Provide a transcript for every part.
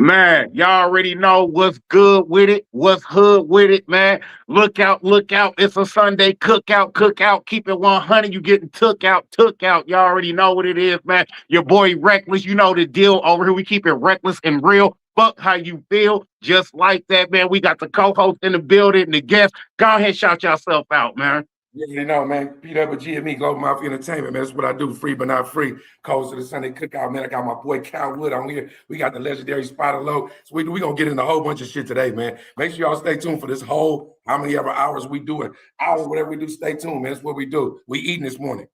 Man, y'all already know what's good with it, what's hood with it, man. Look out, look out. It's a Sunday cookout, cookout. Keep it 100. You getting took out, took out. Y'all already know what it is, man. Your boy Reckless, you know the deal over here. We keep it reckless and real. Fuck how you feel. Just like that, man. We got the co-host in the building, the guest. Go ahead, shout yourself out, man. Yeah, you know, man. P.W.G and me, Global Mafia Entertainment, man. That's what I do. Free but not free. Calls to the Sunday Cookout, man. I got my boy Cal Wood on here. We got the legendary Spider Low. So we going to get into a whole bunch of shit today, man. Make sure y'all stay tuned for this whole, how many ever hours we do it. Hour, whatever we do, stay tuned, man. That's what we do. We eating this morning.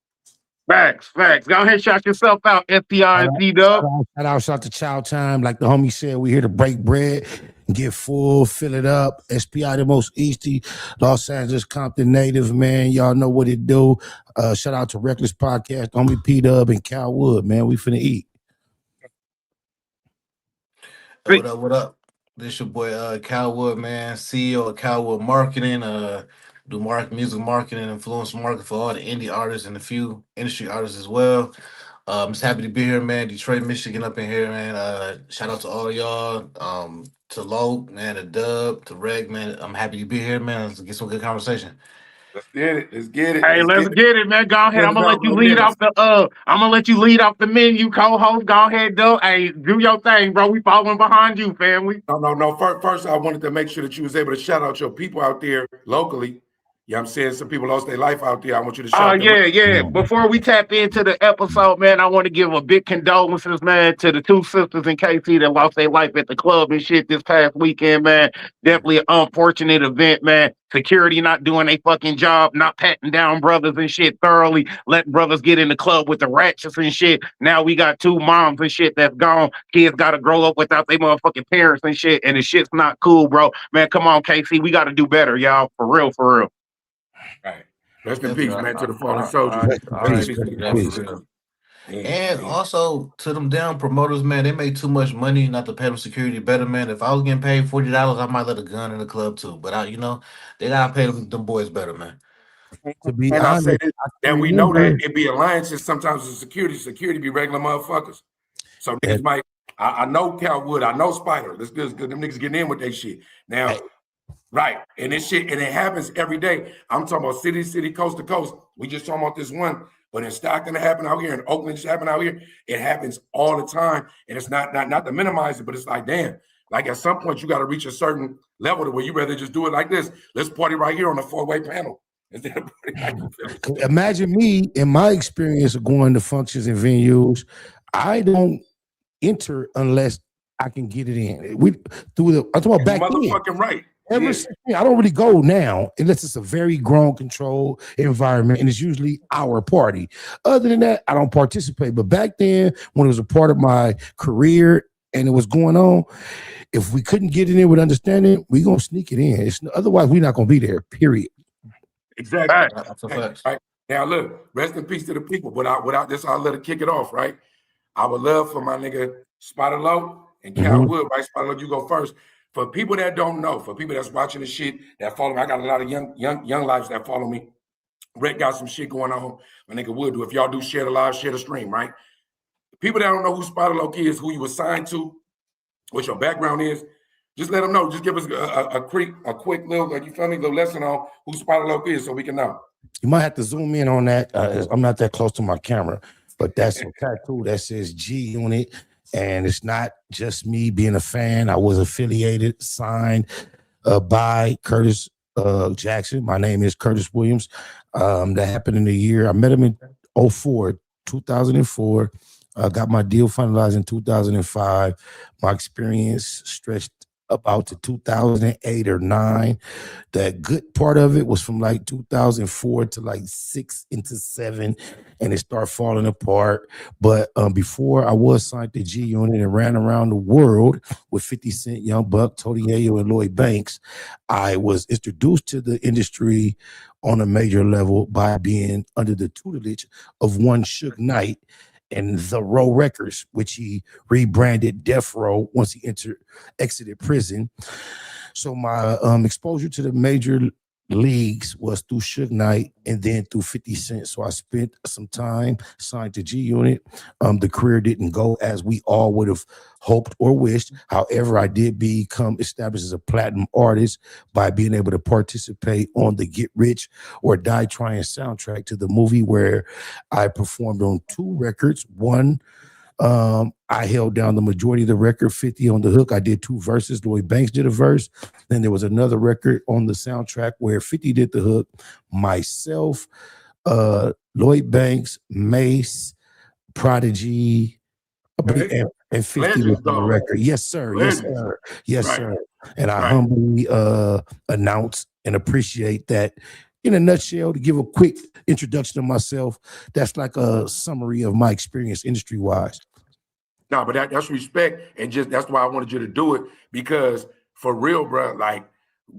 Facts, facts. Go ahead, shout yourself out, FTR and C-Dub. Shout out to Chow Time. Like the homie said, we here to break bread, get full, fill it up. SPI, the most easty, Los Angeles Compton native, man. Y'all know what it do. Shout out to Reckless Podcast, homie P-Dub and Cal Wood, man. We finna eat. What up, what up? This your boy Cal Wood, man. CEO of Cal Wood Marketing. Do music marketing, influence marketing for all the indie artists and a few industry artists as well. I'm just happy to be here, man. Detroit, Michigan, up in here, man. Shout out to all of y'all. To Low, man, to Dub, to Reg, man. I'm happy to be here, man. Let's get some good conversation. Let's get it. Let's get it. Hey, let's get it, man. Go ahead. I'm gonna let you lead off the I'm gonna let you lead off the menu, co-host. Go ahead, though. Hey, do your thing, bro. We following behind you, family. No. First, I wanted to make sure that you was able to shout out your people out there locally. Yeah, I'm saying some people lost their life out there. I want you to shout them out. Yeah. Before we tap into the episode, man, I want to give a big condolences, man, to the two sisters in KC that lost their life at the club and shit this past weekend, man. Definitely an unfortunate event, man. Security not doing a fucking job, not patting down brothers and shit thoroughly, letting brothers get in the club with the ratchets and shit. Now we got two moms and shit that's gone. Kids got to grow up without their motherfucking parents and shit, and the shit's not cool, bro. Man, come on, KC. We got to do better, y'all. For real, for real. Right. Rest in peace, man, to the fallen soldiers. And also to them damn promoters, man, they make too much money not to pay them security better, man. If I was getting paid $40, I might let a gun in the club too. But they gotta pay them boys better, man. To be and honest, I say that we know that it be alliances sometimes with security be regular motherfuckers. So niggas might. I know Cal Wood, I know Spider. That's good. Them niggas getting in with that shit now. Right. And this shit, and it happens every day. I'm talking about city, coast to coast. We just talking about this one, but in Stockton, it happened out here, in Oakland, it happened out here. It happens all the time. And it's not to minimize it, but it's like, damn, like at some point you got to reach a certain level to where you rather just do it like this. Let's party right here on the 4-way panel. Imagine me, in my experience of going to functions and venues, I don't enter unless I can get it in. I'm talking about back then. Motherfucking right. I don't really go now unless it's a very grown, controlled environment, and it's usually our party. Other than that, I don't participate. But back then, when it was a part of my career and it was going on, if we couldn't get it in with understanding, we're gonna sneak it in. Otherwise, we're not gonna be there. Period. Exactly. Right. Now, look, rest in peace to the people. Without this, I'll let it kick it off. Right. I would love for my nigga Spider Low and Cal Wood. Right, Spider Low, you go first. For people that don't know, for people that's watching the shit that follow me, I got a lot of young lives that follow me. Brett got some shit going on. My nigga Wood do. If y'all do share the live, share the stream, right? People that don't know who Spider Low is, who you were signed to, what your background is, just let them know. Just give us a quick little, you feel me, little lesson on who Spider Low is so we can know. You might have to zoom in on that. I'm not that close to my camera, but that's a tattoo that says G on it. And it's not just me being a fan. I was affiliated, signed by Curtis Jackson. My name is Curtis Williams. That happened in the year. I met him in 2004. Got my deal finalized in 2005. My experience stretched about to 2008 or 9. The good part of it was from like 2004 to like 6 into 7, and it started falling apart. But before I was signed to G Unit and ran around the world with 50 Cent, Young Buck, Tony Yayo, and Lloyd Banks, I was introduced to the industry on a major level by being under the tutelage of one Suge Knight and The Row Records, which he rebranded Death Row once he exited prison. So my exposure to the major leagues was through Suge Knight and then through 50 Cent. So I spent some time signed to G Unit. The career didn't go as we all would have hoped or wished. However, I did become established as a platinum artist by being able to participate on the Get Rich or Die Trying soundtrack to the movie, where I performed on 2 records. One, I held down the majority of the record, 50 on the hook. I did 2 verses. Lloyd Banks did a verse. Then there was another record on the soundtrack where 50 did the hook. Myself, Lloyd Banks, Mace, Prodigy, and 50 was on the record. Yes, sir. Yes, sir. Yes, sir. And I humbly announce and appreciate that. In a nutshell, to give a quick introduction of myself, that's like a summary of my experience industry-wise. No, but that's respect, and just that's why I wanted you to do it, because for real, bro, like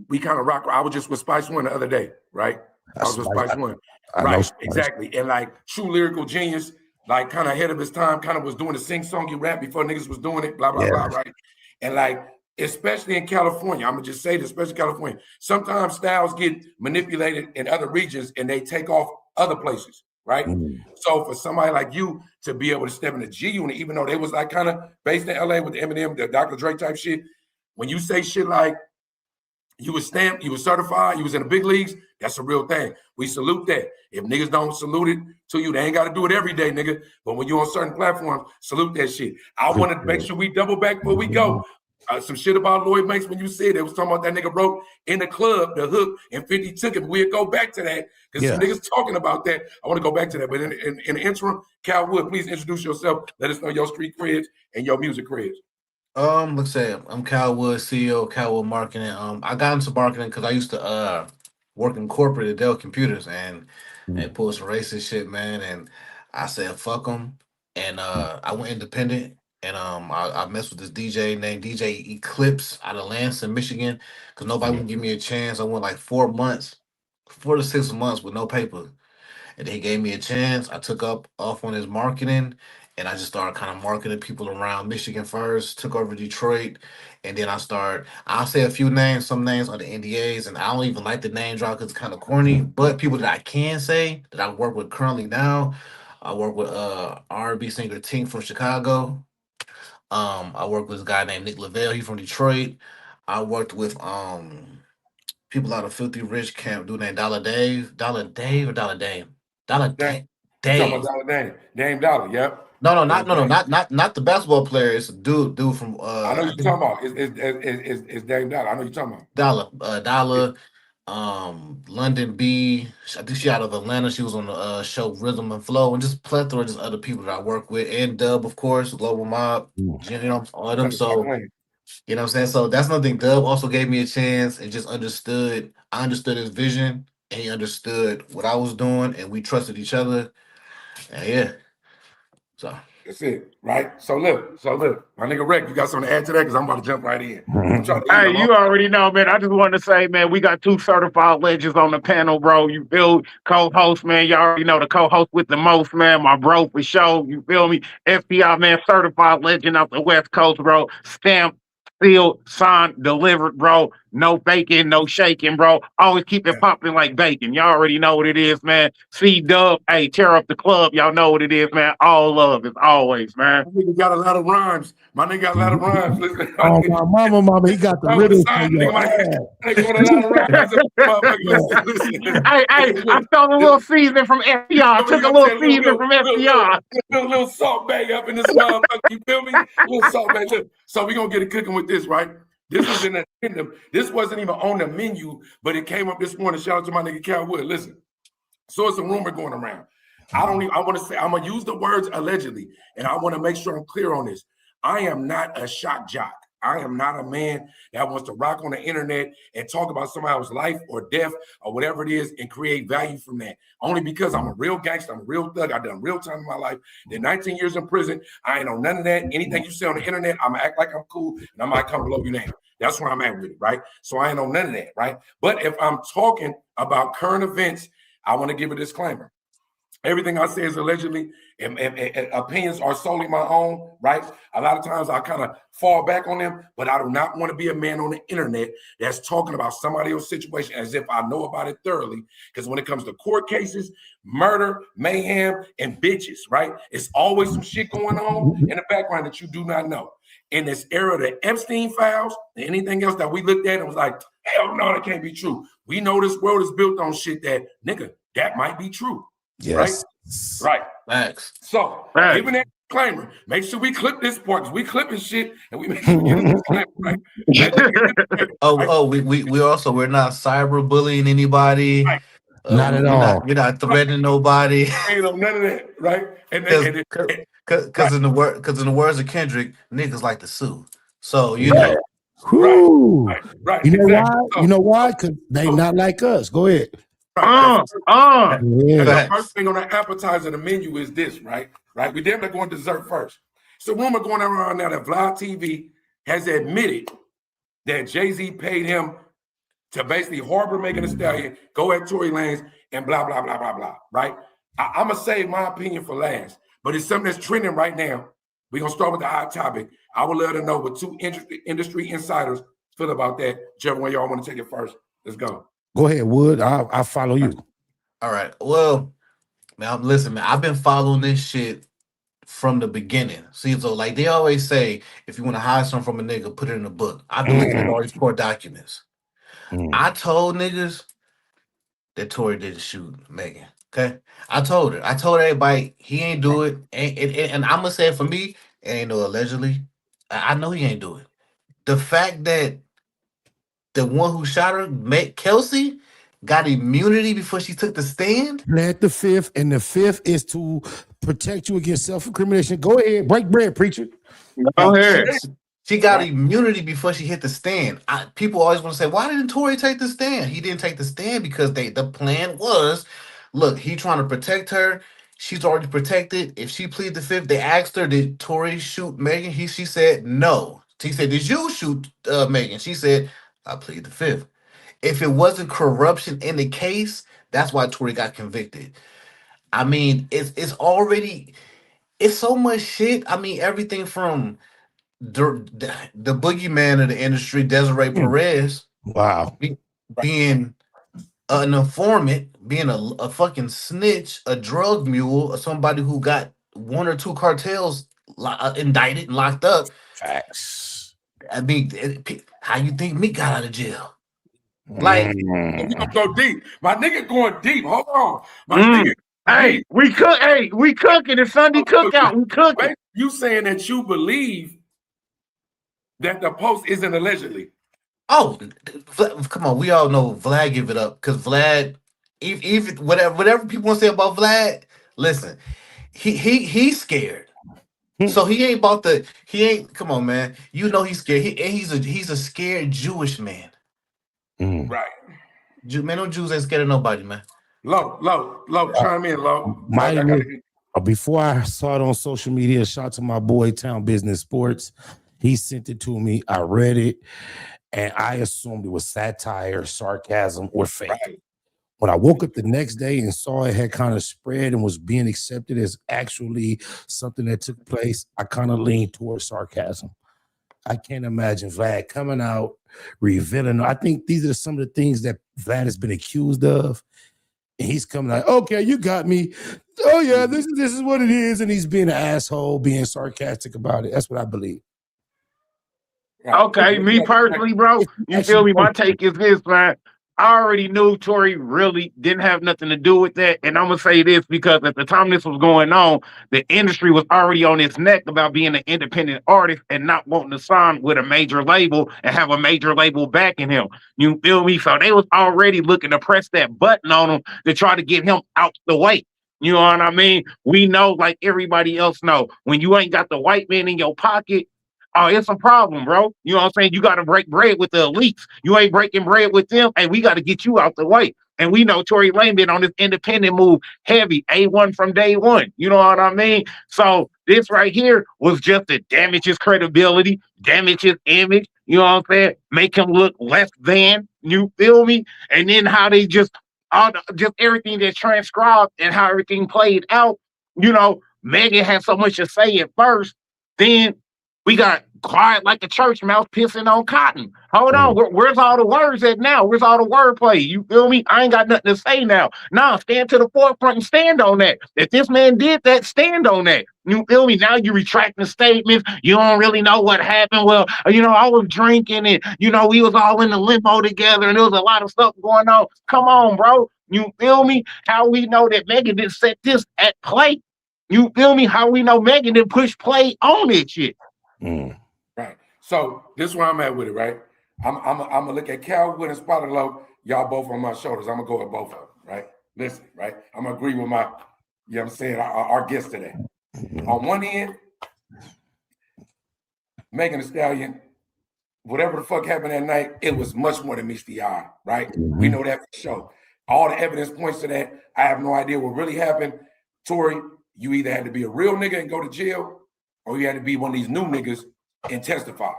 we kind of rock. I was just with Spice One the other day, right? I was with Spice One, right? Exactly, and like true lyrical genius, like kind of ahead of his time, kind of was doing the sing-songy rap before niggas was doing it, blah blah blah, right? And like, especially in California, I'm gonna just say this, especially California, sometimes styles get manipulated in other regions and they take off other places, right? So for somebody like you to be able to step in the G Unit, even though they was like kind of based in LA with the Eminem, the Dr. Dre type shit, when you say shit like you was stamped, you was certified, you was in the big leagues, that's a real thing. We salute that. If niggas don't salute it to you, they ain't got to do it every day, nigga. But when you're on certain platforms, salute that shit. I want to make sure we double back before we go. Some shit about Lloyd Banks when you said they was talking about that nigga wrote in the club the hook and 50 took it. We'll go back to that because some niggas talking about that. I want to go back to that. But in the interim, Cal Wood, please introduce yourself. Let us know your street creds and your music creds. Let's say I'm Cal Wood, CEO of Cal Wood Marketing. I got into marketing because I used to work in corporate at Dell Computers and pull some racist shit, man. And I said fuck them, and I went independent. And I messed with this DJ named DJ Eclipse out of Lansing, Michigan, because nobody would give me a chance. I went like 4 to 6 months with no paper. And he gave me a chance. I took off on his marketing, and I just started kind of marketing people around Michigan first, took over Detroit, and then I'll say a few names, some names are the NDAs, and I don't even like the name drop because it's kind of corny, but people that I can say that I work with currently now, I work with R&B singer Tink from Chicago. I worked with this guy named Nick Lavelle. He's from Detroit. I worked with people out of Filthy Rich camp, dude named Dollar Dave. Dollar Dave or Dollar Dame? Dollar Dave. Talking about Dollar Dame. Dame Dollar, yep. Not the basketball player. It's a dude from I know you're talking about. It's Dame Dollar. I know you're talking about. Dollar. London B. I think she out of Atlanta. She was on the show Rhythm and Flow, and just plethora of just other people that I work with, and Dub, of course, Global Mob, all of them. So you know what I'm saying? So that's another thing. Dub also gave me a chance and just understood. I understood his vision, and he understood what I was doing, and we trusted each other. And so that's it, right? So look, my nigga Rec, you got something to add to that? Because I'm about to jump right in. Hey, you already know, man. I just want to say, man, we got 2 certified legends on the panel, bro. You feel co-host, man. You already know the co-host with the most, man. My bro for sure. You feel me? FBI, man, certified legend out the West Coast, bro. Stamped, sealed, signed, delivered, bro. No faking, no shaking, bro. Always keep it popping like bacon. Y'all already know what it is, man. C-Dub, hey, tear up the club. Y'all know what it is, man. All love as always, man. My nigga got a lot of rhymes. My nigga got a lot of rhymes. Listen, oh, my mama, he got the rhythm. Hey, I stole a little season from FDR. Took a little season from FDR. Little salt bag up in this motherfucker. You feel me? Little salt bag. So we're going to get it cooking with this, right? This was in the kingdom. This wasn't even on the menu, but it came up this morning. Shout out to my nigga Cal Wood. Listen, so it's a rumor going around. I want to say, I'm going to use the words allegedly, and I want to make sure I'm clear on this. I am not a shock jock. I am not a man that wants to rock on the internet and talk about somebody's life or death or whatever it is and create value from that. Only because I'm a real gangster, I'm a real thug. I've done real time in my life. Did 19 years in prison. I ain't on none of that. Anything you say on the internet, I'm gonna act like I'm cool and I might come below your name. That's where I'm at with it, right? So I ain't on none of that, right? But if I'm talking about current events, I want to give a disclaimer. Everything I say is allegedly, and opinions are solely my own, right? A lot of times I kind of fall back on them, but I do not want to be a man on the internet that's talking about somebody else's situation as if I know about it thoroughly. Because when it comes to court cases, murder, mayhem, and bitches, right? It's always some shit going on in the background that you do not know. In this era of the Epstein files and anything else that we looked at and was like, hell no, that can't be true. We know this world is built on shit that, nigga, that might be true. Yes. Right. Max. So, given that disclaimer, make sure we clip this part because we clipping shit and we make sure we get a disclaimer, right? We're not cyberbullying anybody. Right. Not at all. We're not threatening nobody. Ain't none of that, right? Because in the words of Kendrick, niggas like to sue. So you Right. know. Right. You know exactly. why? You know why? Because they not like us. Go ahead. Yeah. Yeah. The first thing on the appetizer, the menu is this, right? We damn near going dessert first. So rumor going around now that Vlad TV has admitted that Jay-Z paid him to basically harbor Megan Thee Stallion, go at Tory Lanez, and blah, blah, blah, blah, blah, right? I'm going to save my opinion for last, but it's something that's trending right now. We're going to start with the hot topic. I would love to know what two industry insiders feel about that. Whichever one y'all want to take it first. Let's go. Go ahead, Wood. I'll follow you. All right. Well, man, listen, man, I've been following this shit from the beginning. See, so like they always say, if you want to hide something from a nigga, put it in a book. I've been looking at all these court documents. I told niggas that Tory didn't shoot Megan. Okay. I told everybody he ain't do it. And I'm gonna say it for me, it ain't no allegedly. I know he ain't do it. The fact that the one who shot her, Kelsey, got immunity before she took the stand. Plant the fifth, and the fifth is to protect you against self-incrimination. Go ahead, break bread, preacher. Go ahead. She got immunity before she hit the stand. People always want to say, why didn't Tory take the stand? He didn't take the stand because the plan was, look, he trying to protect her. She's already protected. If she plead the fifth, they asked her, did Tory shoot Megan? She said no. He said, did you shoot Megan? She said, I plead the fifth. If it wasn't corruption in the case, that's why Tory got convicted. I mean, it's already, it's so much shit. I mean, everything from the boogeyman of the industry, Desiree Perez, being an informant, being a fucking snitch, a drug mule, or somebody who got one or two cartels indicted and locked up. Facts. I mean, how you think Meek got out of jail? Like, we gonna go deep. My nigga going deep. Hold on. My nigga. Hey, we cooking. It's Sunday cookout. We cooking. You saying that you believe that the post isn't allegedly? Oh, come on. We all know Vlad give it up because Vlad, even whatever people want to say about Vlad, listen, he's scared. So he ain't come on, man. You know he's scared. He's a scared Jewish man. Right. Man, no Jews ain't scared of nobody, man. Low, chime in, Low. Before I saw it on social media, shout out to my boy Town Business Sports. He sent it to me. I read it, and I assumed it was satire, sarcasm, or fake. Right. When I woke up the next day and saw it had kind of spread and was being accepted as actually something that took place, I kind of leaned towards sarcasm. I can't imagine Vlad coming out, revealing. I think these are some of the things that Vlad has been accused of. And he's coming like, okay, you got me. Oh, yeah, this is what it is. And he's being an asshole, being sarcastic about it. That's what I believe. Okay, me personally, bro, you feel me? My take is this, man. I already knew Tory really didn't have nothing to do with that. And I'm going to say this because at the time this was going on, the industry was already on its neck about being an independent artist and not wanting to sign with a major label and have a major label backing him. You feel me? So they was already looking to press that button on him to try to get him out the way. You know what I mean? We know, like everybody else know, when you ain't got the white man in your pocket, oh, it's a problem, bro. You know what I'm saying? You got to break bread with the elites. You ain't breaking bread with them, and we got to get you out the way. And we know Tory Lanez been on this independent move heavy, A1 from day one. You know what I mean? So this right here was just to damage his credibility, damage his image. You know what I'm saying? Make him look less than. You feel me? And then how they just just everything that's transcribed and how everything played out, you know, Megan had so much to say at first. Then we got quiet like a church mouse pissing on cotton. Hold on, where's all the words at now? Where's all the wordplay? You feel me? I ain't got nothing to say now. Nah, stand to the forefront and stand on that. If this man did that, stand on that. You feel me? Now you retracting statements. You don't really know what happened. Well, you know, I was drinking and, you know, we was all in the limo together and there was a lot of stuff going on. Come on, bro. You feel me? How we know that Megan didn't set this at play? You feel me? How we know Megan didn't push play on it shit? Right. So this is where I'm at with it, right? I'm gonna look at Calwood and Spotted Low. Y'all both on my shoulders. I'm gonna go with both of them, right? Listen, right? I'm gonna agree with my, you know what I'm saying, our guest today. On one end, Megan Thee Stallion, whatever the fuck happened that night, it was much more than meets the eye, right? We know that for sure. All the evidence points to that. I have no idea what really happened. Tory, you either had to be a real nigga and go to jail, or you had to be one of these new niggas and testify.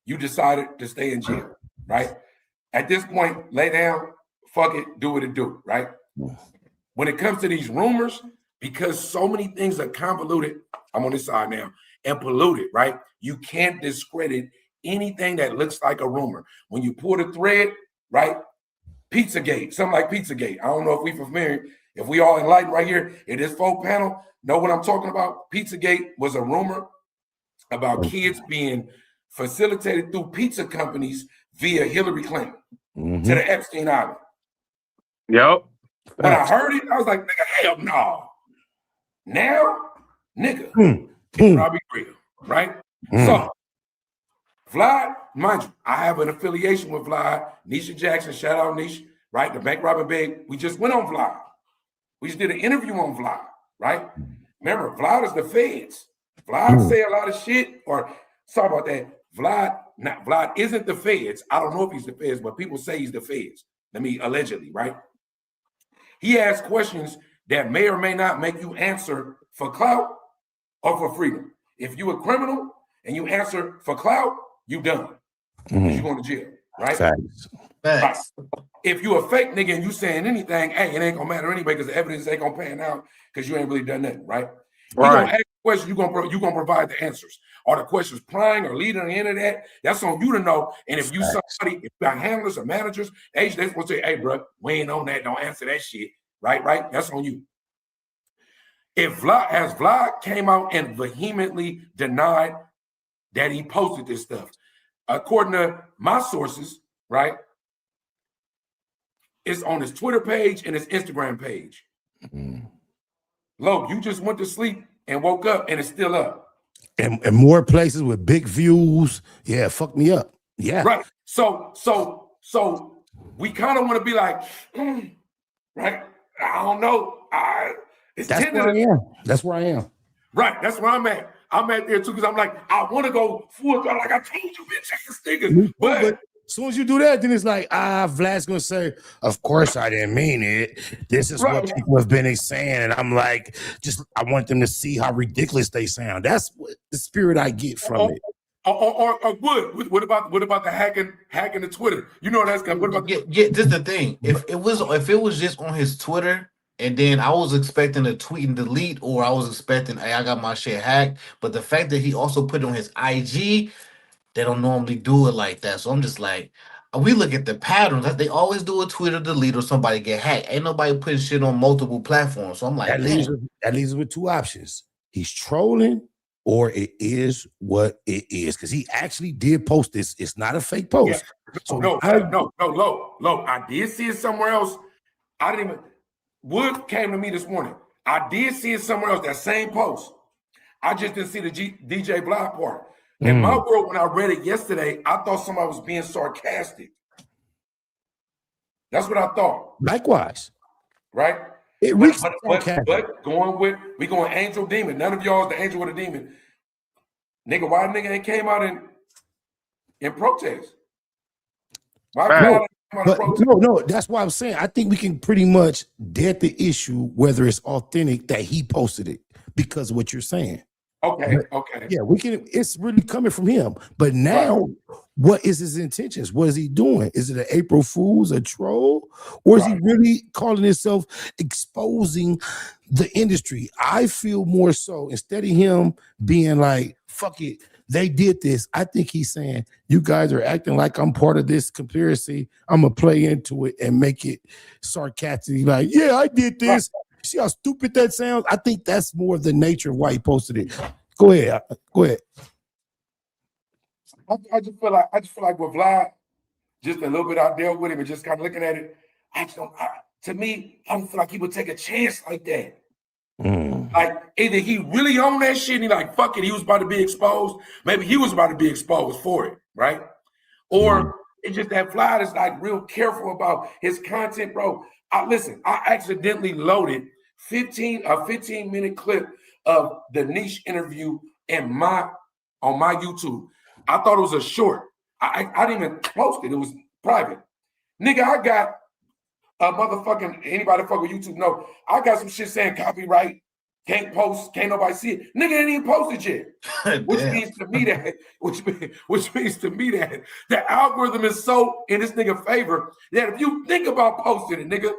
You decided to stay in jail, right? At this point, lay down, fuck it, do what it do, right? When it comes to these rumors, because so many things are convoluted, I'm on this side now, and polluted, right? You can't discredit anything that looks like a rumor. When you pull the thread, right? Pizzagate, something like Pizzagate. I don't know if we familiar, if we all enlightened right here in this folk panel, know what I'm talking about? Pizzagate was a rumor about kids being facilitated through pizza companies via Hillary Clinton to the Epstein Island. Yep. When I heard it, I was like, nigga, hell no. Now, nigga, it's probably real, right? So, Vlad, mind you, I have an affiliation with Vlad. Nisha Jackson, shout out Nisha, right? The bank robbing babe. We just went on Vlad. We just did an interview on Vlad, right? Remember, Vlad is the feds. Vlad say a lot of shit, or sorry about that. Vlad isn't the feds. I don't know if he's the feds, but people say he's the feds. Allegedly, right? He asks questions that may or may not make you answer for clout or for freedom. If you a criminal and you answer for clout, you done. Because you're going to jail, right? Facts. Right. If you a fake nigga and you saying anything, hey, it ain't gonna matter anyway because the evidence ain't gonna pan out because you ain't really done nothing, right? You're gonna ask questions, you're gonna provide the answers. Are the questions prying or leading to the end of that? That's on you to know. And if you somebody, if you got handlers or managers, they supposed to say, hey, bro, we ain't on that, don't answer that shit. Right? That's on you. If Vlad came out and vehemently denied that he posted this stuff, according to my sources, right? It's on his Twitter page and his Instagram page. Lo, you just went to sleep and woke up and it's still up. And more places with big views. Yeah, fuck me up. Yeah. Right. So we kind of want to be like, right? I don't know. That's where I am. That's where I am. Right. That's where I'm at. I'm at there too because I'm like, I want to go full. Like I told you, bitch, ass niggas. But as soon as you do that, then it's like, Vlad's gonna say, of course I didn't mean it. This is what people have been saying. And I'm like, I want them to see how ridiculous they sound. That's what the spirit I get from it. Or what about the hacking the Twitter? You know that's what about this is the thing. If it was just on his Twitter, and then I was expecting a tweet and delete, or I was expecting, hey, I got my shit hacked. But the fact that he also put it on his IG, they don't normally do it like that. So I'm just like, we look at the patterns. They always do a tweet or delete or somebody get hacked. Ain't nobody putting shit on multiple platforms. So I'm like, that leaves us with two options. He's trolling, or it is what it is. Because he actually did post this. It's not a fake post. Yeah. So no, Lo. I did see it somewhere else. I didn't even. Wood came to me this morning. I did see it somewhere else, that same post. I just didn't see the DJ Vlad part. In my world, when I read it yesterday, I thought somebody was being sarcastic. That's what I thought. Likewise. Right? But going angel demon. None of y'all is the angel or the demon. Nigga, why the nigga ain't came out in protest? No, that's why I'm saying I think we can pretty much dead the issue whether it's authentic that he posted it because of what you're saying. Okay. Yeah, we can. It's really coming from him. But now what is his intentions? What is he doing? Is it an April Fool's, a troll, or is he really calling himself exposing the industry? I feel more so instead of him being like, fuck it, they did this. I think he's saying, you guys are acting like I'm part of this conspiracy. I'm gonna play into it and make it sarcastically like, yeah, I did this. See how stupid that sounds? I think that's more of the nature of why he posted it. Go ahead. Go ahead. I just feel like with Vlad, just a little bit out there with him and just kind of looking at it. To me, I don't feel like he would take a chance like that. Like either he really owned that shit and he like, fuck it, he was about to be exposed. Maybe he was about to be exposed for it, right? Or it's just that Vlad is like real careful about his content, bro. Listen, I accidentally loaded a 15-minute clip of the Niche interview on my YouTube. I thought it was a short. I didn't even post it. It was private. Nigga, I got a motherfucking, anybody fuck with YouTube know, I got some shit saying copyright, can't post, can't nobody see it. Nigga ain't even posted yet. Which means to me that the algorithm is so in this nigga favor that if you think about posting it, nigga,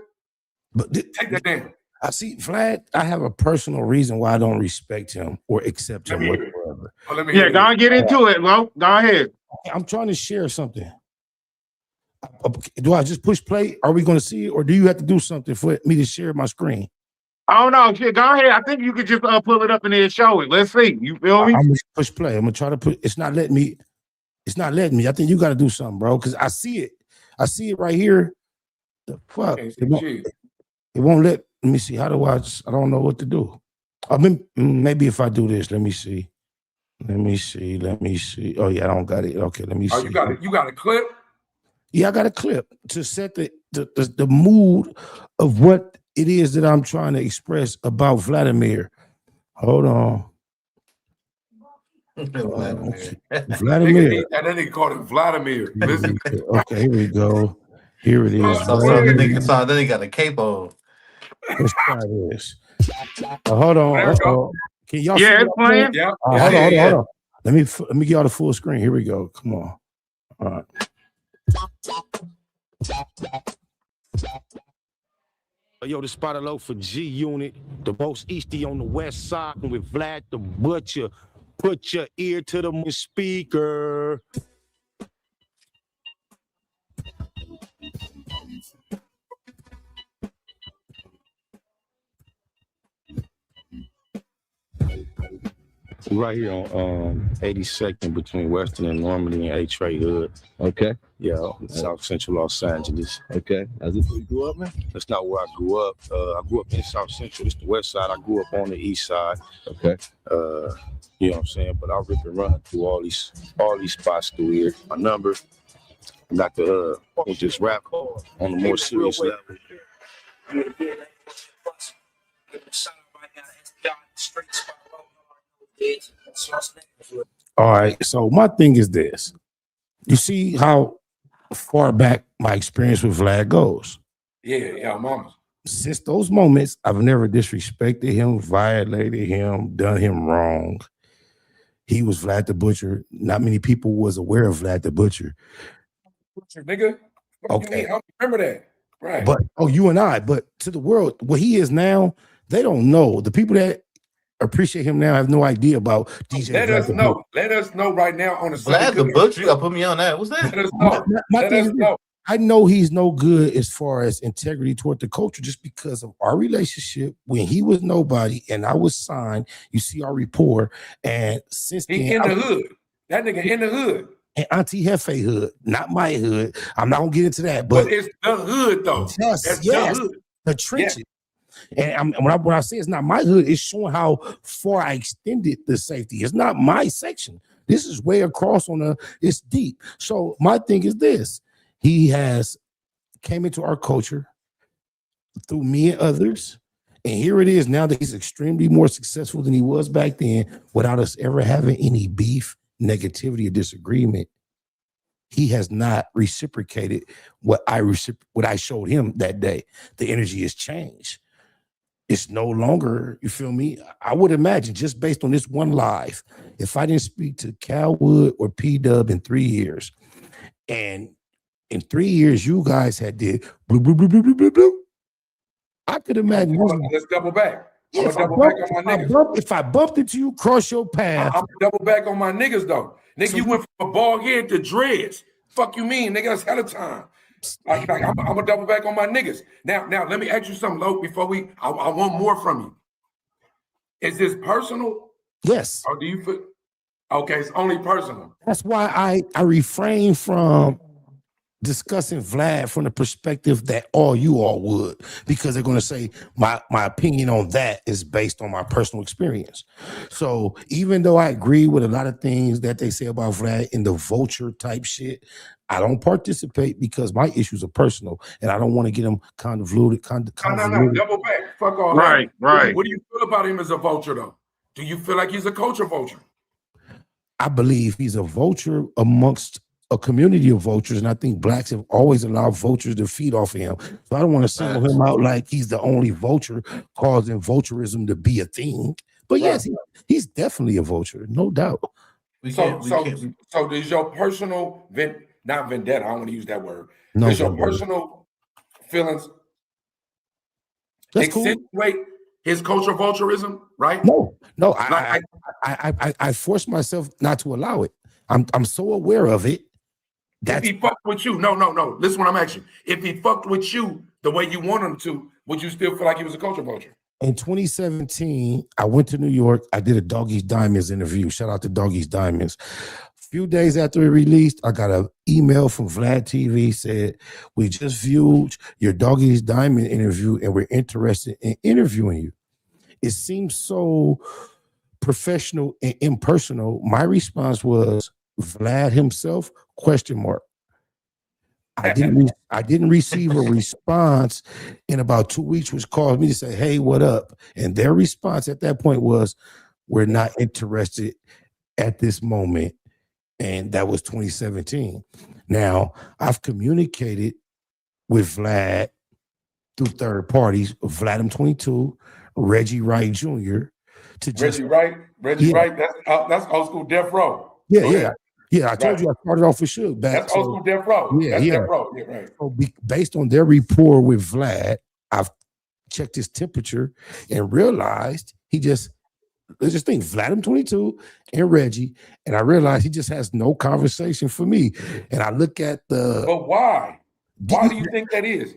take that down. I see, Vlad, I have a personal reason why I don't respect him or accept him whatsoever. Yeah, go and get into it, Lo. Go ahead. I'm trying to share something. Do I just push play? Are we going to see it? Or do you have to do something for me to share my screen? I don't know. Shit, go ahead. I think you could just pull it up and then show it. Let's see. You feel me? I'm going to push play. I'm going to try to put, it's not letting me. I think you got to do something, bro, because I see it. I see it right here. The fuck? It won't let me see. How do I don't know what to do. I mean, maybe if I do this, let me see. Oh, yeah, I don't got it. Okay, let me see. You got a clip? Yeah, I got a clip to set the mood of what it is that I'm trying to express about Vladimir. Hold on. Vladimir. And then they called him Vladimir. Listen. Okay, here we go. Here it is. Then they got a cape on. Let's try this. Hold on. Can y'all see it's playing? Yeah. Hold on. Let me get y'all the full screen. Here we go. Come on. All right. Yo, the Spotted Loaf for G Unit, the most easty on the west side, and with Vlad the Butcher. Put your ear to the speaker. Right here on 82nd between Western and Normandy and A-Trey Hood. Okay. Yeah, South Central Los Angeles. Okay. That's where you grew up, man? That's not where I grew up. I grew up in South Central. It's the west side. I grew up on the east side. Okay. You know what I'm saying? But I rip and run through all these spots through here. My number, I'm not the just rap on the more serious level. All right, so my thing is this. You see how far back my experience with Vlad goes? Yeah, mama. Since those moments, I've never disrespected him, violated him, done him wrong. He was Vlad the Butcher. Not many people was aware of Vlad the Butcher. Butcher, nigga. Okay. I remember that. Right. But you and I, but to the world, what he is now, they don't know. The people that appreciate him now have no idea about DJ. Let us know. Let us know right now on the Vlad the Butcher. You gotta put me on that. What's that? Let us know. Let us know. I know he's no good as far as integrity toward the culture just because of our relationship when he was nobody and I was signed. You see our rapport. And since he then, in the hood. That nigga in the hood. And Auntie Hefe hood, not my hood. I'm not gonna get into that, but it's the hood though. Yes, the hood. The trenches. Yeah. And when I say it's not my hood, it's showing how far I extended the safety. It's not my section. This is way across it's deep. So my thing is this. He has came into our culture through me and others. And here it is now that he's extremely more successful than he was back then without us ever having any beef, negativity, or disagreement. He has not reciprocated what I showed him that day. The energy has changed. It's no longer, you feel me? I would imagine just based on this one live, if I didn't speak to Cal Wood or P-Dub in 3 years, And in 3 years, you guys had did blue, blue, blue, blue, blue, blue, blue. I could imagine. Let's double back. Yeah, I'm gonna double back on my niggas. If I bumped into you, cross your path. I'm double back on my niggas though. Nigga, you went from a bald head to dreads. Fuck you mean, nigga? That's hella time. Like I'm gonna double back on my niggas. Now, let me ask you something, Lo, before I want more from you. Is this personal? Yes. Or do you feel okay? It's only personal. That's why I refrain from discussing Vlad from the perspective that you all would, because they're going to say my opinion on that is based on my personal experience. So even though I agree with a lot of things that they say about Vlad in the vulture type shit, I don't participate because my issues are personal and I don't want to get them convoluted. No, double back. Fuck all that. Right. What do you feel about him as a vulture though? Do you feel like he's a culture vulture? I believe he's a vulture amongst a community of vultures, and I think blacks have always allowed vultures to feed off of him. So I don't want to single him out like he's the only vulture causing vulturism to be a thing. But yes, he's definitely a vulture, no doubt. So does your personal not vendetta, I don't want to use that word. No, does your personal feelings accentuate his cultural vulturism, right? No, I force myself not to allow it. I'm so aware of it. If he fucked with you, no. Listen what I'm asking. If he fucked with you the way you want him to, would you still feel like he was a culture vulture? In 2017, I went to New York. I did a Doggy's Diamonds interview. Shout out to Doggy's Diamonds. A few days after it released, I got an email from Vlad TV said, we just viewed your Doggy's Diamond interview and we're interested in interviewing you. It seems so professional and impersonal. My response was, Vlad himself, ? I didn't receive a response in about 2 weeks, which caused me to say, hey, what up? And their response at that point was, we're not interested at this moment. And that was 2017. Now, I've communicated with Vlad through third parties, Vladim22, Reggie Wright Jr. Reggie Wright, that's old school Death Row. Yeah, I told you I started off with Suge back. That's old school Death Row. Yeah. Death Row. Yeah, right. So based on their rapport with Vlad, I've checked his temperature and realized let's just think Vladim22 and Reggie, and I realized he just has no conversation for me. And I look at But why? Why do you think that is?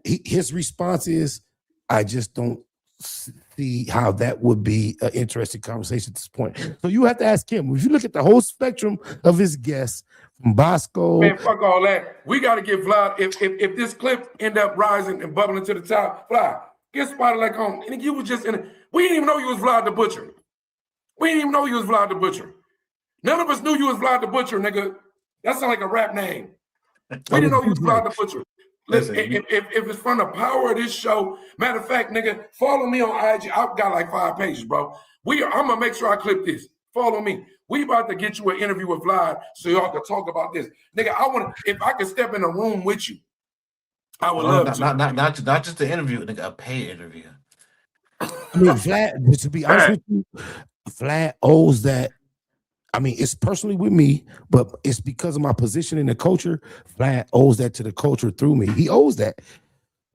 His response is, I just don't see how that would be an interesting conversation at this point. So you have to ask him. If you look at the whole spectrum of his guests, from Bosco. Man, fuck all that. We got to get Vlad. If this clip end up rising and bubbling to the top, Vlad, get spotted like on. And you was just in it. We didn't even know you was Vlad the Butcher. None of us knew you was Vlad the Butcher, nigga. That sounds like a rap name. We didn't know you was Vlad the Butcher. Listen, if it's from the power of this show, matter of fact, nigga, follow me on IG. I've got like 5 pages, bro. I'm gonna make sure I clip this. Follow me. We about to get you an interview with Vlad so y'all can talk about this. Nigga, if I could step in a room with you, I would love to. Not just the interview, nigga, a paid interview. I mean, Vlad, to be honest with you, Vlad owes that. I mean, it's personally with me, but it's because of my position in the culture. Vlad owes that to the culture through me. He owes that.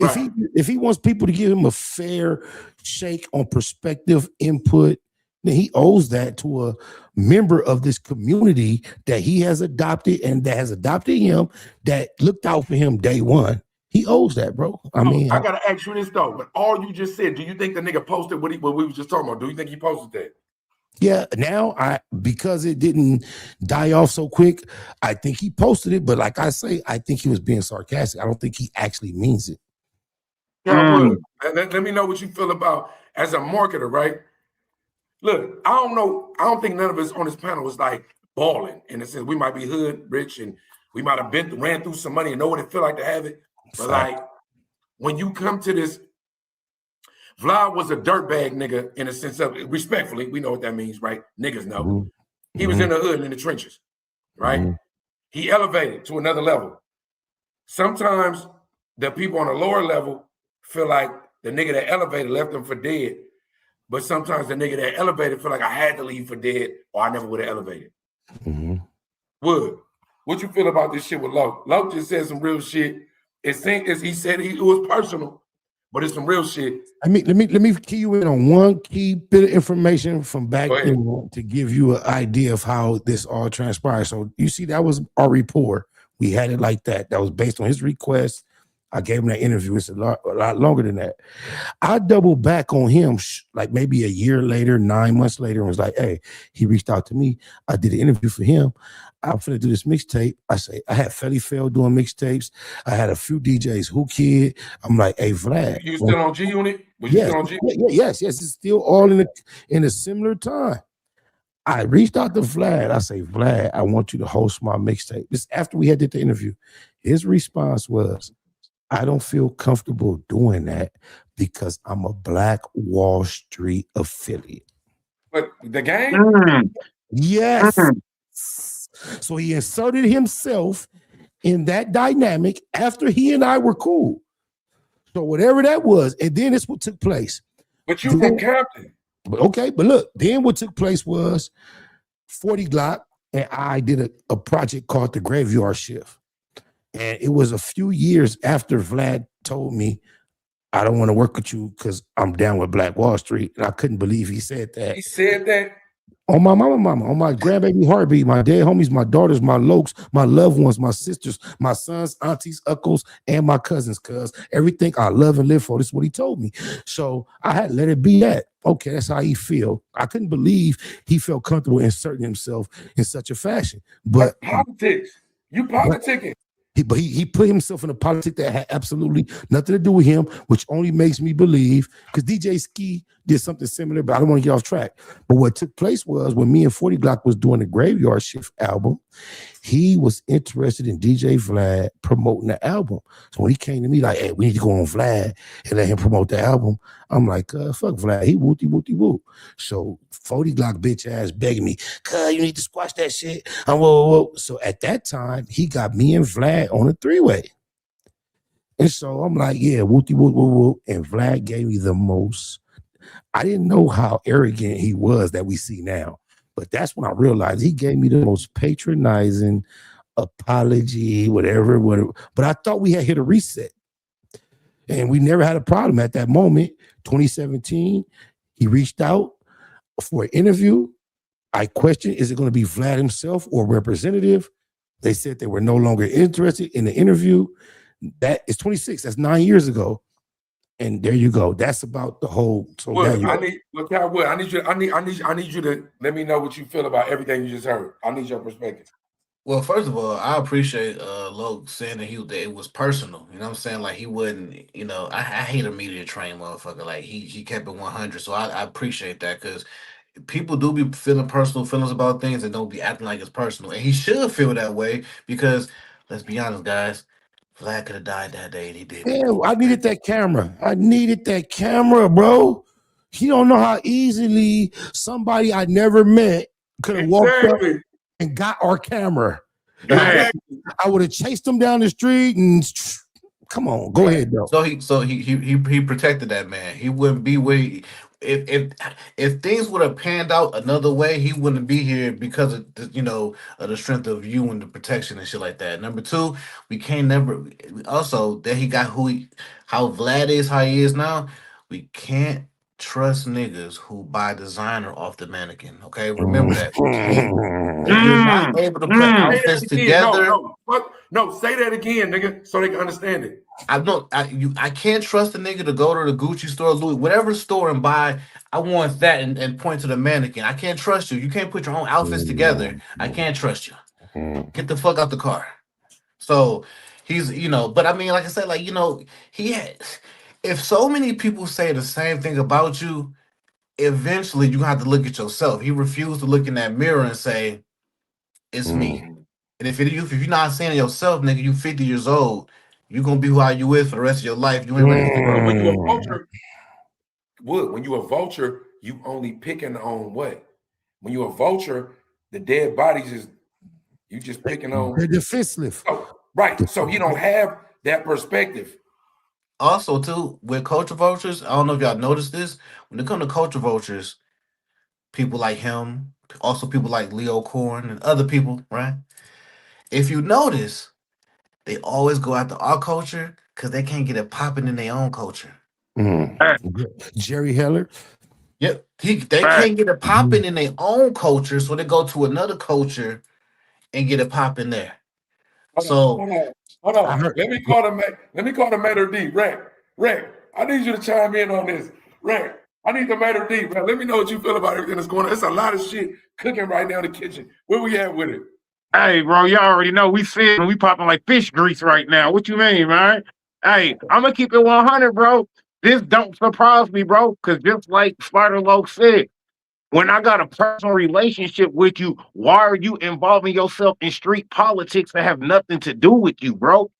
Right. If he wants people to give him a fair shake on perspective, input, then he owes that to a member of this community that he has adopted and that has adopted him, that looked out for him day one. He owes that, bro. I mean, I gotta ask you this though. But all you just said, do you think the nigga posted what we was just talking about? Do you think he posted that? Yeah, now because it didn't die off so quick, I think he posted it. But like I say, I think he was being sarcastic. I don't think he actually means it. Yeah, let me know what you feel about as a marketer, right? Look, I don't know. I don't think none of us on this panel was like balling in the sense we might be hood rich and we might have ran through some money and know what it feel like to have it. But like when you come to this, Vlad was a dirtbag nigga in a sense of, respectfully, we know what that means, right? Niggas know. Mm-hmm. He was in the hood and in the trenches, right? Mm-hmm. He elevated to another level. Sometimes the people on a lower level feel like the nigga that elevated left them for dead. But sometimes the nigga that elevated feel like I had to leave for dead or I never would have elevated. Mm-hmm. What you feel about this shit with Lo? Lo just said some real shit. He said it was personal, but it's some real shit. Let me key you in on one key bit of information from back then to give you an idea of how this all transpired. So you see, that was our rapport. We had it like that. That was based on his request. I gave him that interview. It's a lot longer than that. I doubled back on him like maybe a year later, 9 months later, and was like, hey, he reached out to me. I did an interview for him. I'm finna do this mixtape. I had Felly Fell doing mixtapes. I had a few DJs, Who Kid. I'm like, hey, Vlad. You still on G Unit? Yes, yes. It's still all in a similar time. I reached out to Vlad. I say, Vlad, I want you to host my mixtape. This after we had did the interview. His response was, I don't feel comfortable doing that because I'm a Black Wall Street affiliate. But the game? Yes. So he inserted himself in that dynamic after he and I were cool. So whatever that was, and then this what took place. But you from Compton. But look, then what took place was 40 Glock and I did a project called The Graveyard Shift. And it was a few years after Vlad told me, I don't want to work with you because I'm down with Black Wall Street. And I couldn't believe he said that. He said that? On my mama, on my grandbaby heartbeat, my dead homies, my daughters, my lokes, my loved ones, my sisters, my sons, aunties, uncles, and my cousins, cuz everything I love and live for. This is what he told me. So I had to let it be that. Okay, that's how he feel. I couldn't believe he felt comfortable inserting himself in such a fashion. But that's politics. You politicking. He put himself in a politics that had absolutely nothing to do with him, which only makes me believe, because DJ Ski did something similar, but I don't want to get off track. But what took place was when me and 40 Glock was doing the Graveyard Shift album, he was interested in DJ Vlad promoting the album. So when he came to me like, hey, we need to go on Vlad and let him promote the album, I'm like, fuck Vlad, he wooty. So 40 Glock bitch ass begging me, cuz you need to squash that shit. Whoa. So at that time, he got me and Vlad on a three-way. And so I'm like, yeah, wooty woo. And Vlad gave me the most. I didn't know how arrogant he was that we see now. But that's when I realized he gave me the most patronizing apology, whatever. But I thought we had hit a reset. And we never had a problem at that moment. 2017, he reached out for an interview. I questioned, is it going to be Vlad himself or representative? They said they were no longer interested in the interview. That is 26. That's 9 years ago. And there you go. That's about the whole. So Wood, I need you to let me know what you feel about everything you just heard. I need your perspective. Well, first of all, I appreciate Loke saying that it was personal. You know what I'm saying? Like he wouldn't, I hate a media trained motherfucker. Like he kept it 100. So I appreciate that because people do be feeling personal feelings about things and don't be acting like it's personal. And he should feel that way because let's be honest, guys. Vlad could have died that day and he did. Yeah, I needed that camera. Bro. He don't know how easily somebody I never met could have walked up and got our camera. I would have chased him down the street and come on, go ahead, though. So he protected that man. He wouldn't be where if things would have panned out another way, he wouldn't be here because of the strength of you and the protection and shit like that. Number two, we can't never also that he got how Vlad is, how he is now. We can't trust niggas who buy designer off the mannequin. Okay, remember that. If you're not able to put outfits together. No, say that again, nigga, so they can understand it. I can't trust a nigga to go to the Gucci store, Louis, whatever store and buy. I want that and point to the mannequin. I can't trust you. You can't put your own outfits together. I can't trust you. Get the fuck out the car. So he's, but I mean, like I said, like, he had. If so many people say the same thing about you, eventually you have to look at yourself. He refused to look in that mirror and say, "It's me." And if you're not saying it yourself, nigga, you 50 years old. You're gonna be who you is for the rest of your life. You ain't ready for when you're a vulture. When you're a vulture, you only picking on what? When you're a vulture, the dead bodies is you just picking on the defenseless. Oh, right. So he don't have that perspective. Also, too, with culture vultures, I don't know if y'all noticed this. When it comes to culture vultures, people like him, also people like Leo Korn and other people, right? if you notice, they always go after our culture because they can't get it popping in their own culture. Jerry Heller. Yep. They can't get it popping in their own culture, so they go to another culture and get it popping there. Hold on. Let me call the Mater D. Rick, I need you to chime in on this. Rick, I need the Mater D, bro. Let me know what you feel about everything that's going on. It's a lot of shit cooking right now in the kitchen. Where we at with it? Hey, bro, you already know we sitting, we popping like fish grease right now. What you mean, man? Hey, I'm gonna keep it 100, bro. This don't surprise me, bro, because just like Spider Loc said, when I got a personal relationship with you, why are you involving yourself in street politics that have nothing to do with you, bro?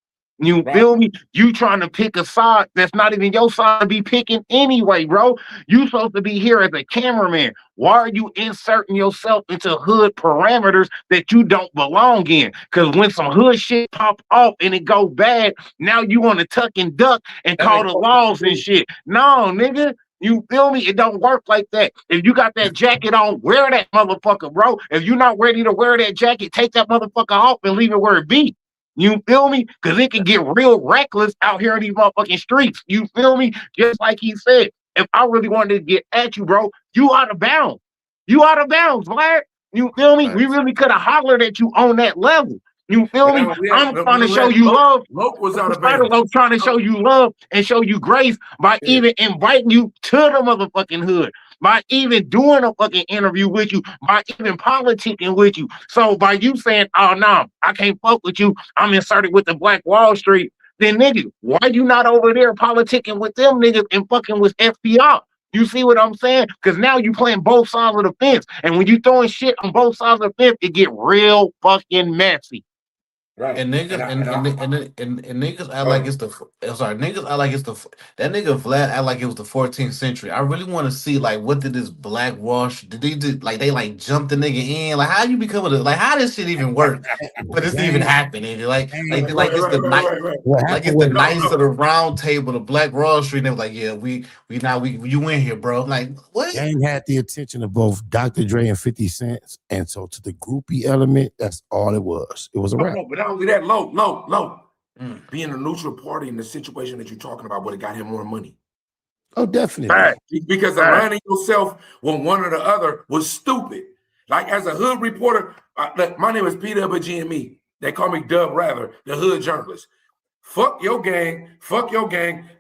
You feel me? You trying to pick a side that's not even your side to be picking anyway, bro. You supposed to be here as a cameraman. Why are you inserting yourself into hood parameters that you don't belong in? Because when some hood shit pop off and it go bad, now you want to tuck and duck and call the laws and shit. No, nigga. You feel me? It don't work like that. If you got that jacket on, wear that motherfucker, bro. If you're not ready to wear that jacket, take that motherfucker off and leave it where it be. You feel me? Because it can get real reckless out here in these motherfucking streets. You feel me? Just like he said, if I really wanted to get at you, bro, you out of bounds. You out of bounds, Vlad. You feel me? We really could have hollered at you on that level. You feel me? I'm trying to show you love. Loc was out of bounds. I'm trying to show you love and show you grace by even inviting you to the motherfucking hood, by even doing a fucking interview with you, by even politicking with you. So by you saying, oh, no, I can't fuck with you, I'm inserted with the Black Wall Street, then nigga, why you not over there politicking with them niggas and fucking with FPR? You see what I'm saying? Because now you playing both sides of the fence. And when you throwing shit on both sides of the fence, it get real fucking messy. Right. And niggas and niggas act like it's the niggas act like it's the that nigga Vlad act like it was the 14th century. I really want to see like what did this Black Wash did they do, like they like jump the nigga in, like how you become a like how this shit even work but it's even happening like it's the night like it's the Knights of the Round Table, the Black Wall Street, and they were like, yeah, we you in here, bro. Like what? Gang had the attention of both Dr. Dre and 50 Cent, and so to the groupie element, that's all it was. It was a rap. But not only that, Loc. Being a neutral party in the situation that you're talking about would have got him more money. Oh, definitely. Because aligning yourself with one or the other was stupid. Like as a hood reporter, look, my name is PWGME. They call me Dub Rather, the hood journalist. Fuck your gang.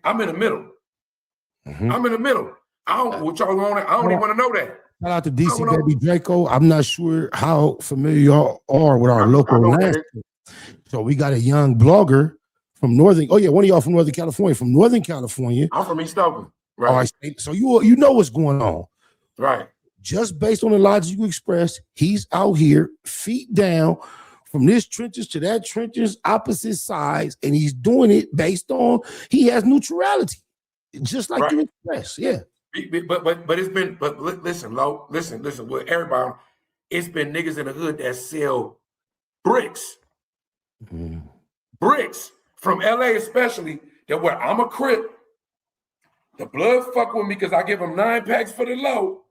I'm in the middle. I'm in the middle. I don't what y'all want. I don't even want to know that. Shout out to DC Baby Draco. I'm not sure how familiar y'all are with our local landscape. So we got a young blogger from Northern. Oh yeah, one of y'all from Northern California. From Northern California. I'm from East Oakland. Right. All right. So you know what's going on. Right. Just based on the logic you expressed, he's out here feet down from this trenches to that trenches, opposite sides, and he's doing it based on he has neutrality, just like you expressed. Yeah. But it's been listen, Loc, listen with everybody. It's been niggas in the hood that sell bricks. Bricks from LA, especially that where I'm a Crip. The Bloods fuck with me because I give them 9 packs for the low.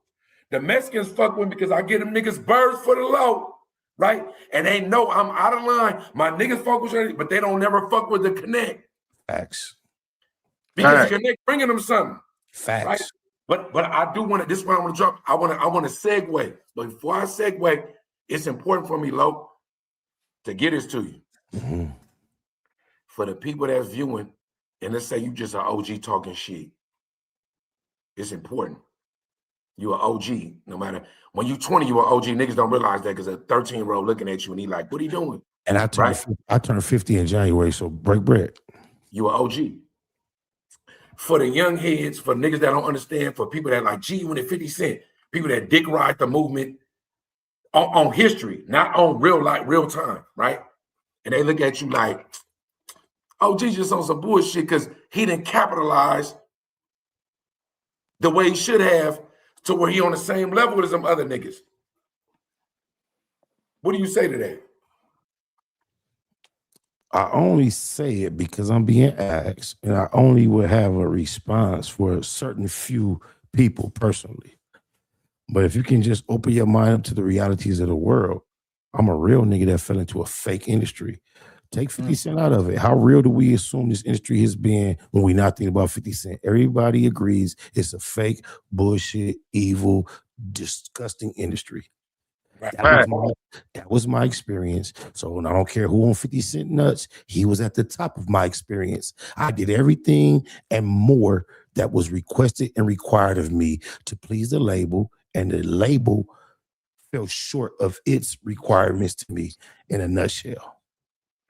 The Mexicans fuck with me because I give them niggas birds for the low, right? And they know I'm out of line. My niggas fuck with you, but they don't never fuck with the Connect. Facts. Because the Connect bringing them something. Facts. Right? But I do want to. This is what I want to drop. I want to segue. But before I segue, it's important for me, Loc, to get this to you. For the people that's viewing, and let's say you just an OG talking shit. It's important. You're an OG. No matter when you're 20, you're an OG. Niggas don't realize that because a 13-year-old looking at you and he like, what are you doing? And I turned 50 in January, so break bread. You an OG. For the young heads, for niggas that don't understand, for people that like G when it 50 Cent, people that dick ride the movement on history, not on real time, right? And they look at you like, OG just on some bullshit because he didn't capitalize the way he should have to where he on the same level as some other niggas. What do you say to that? I only say it because I'm being asked, and I only would have a response for a certain few people personally. But if you can just open your mind up to the realities of the world, I'm a real nigga that fell into a fake industry. Take 50 Cent out of it. How real do we assume this industry has been when we not thinking about 50 Cent? Everybody agrees it's a fake, bullshit, evil, disgusting industry. Right. That was my experience. So I don't care who on 50 Cent nuts, he was at the top of my experience. I did everything and more that was requested and required of me to please the label, and the label fell short of its requirements to me in a nutshell.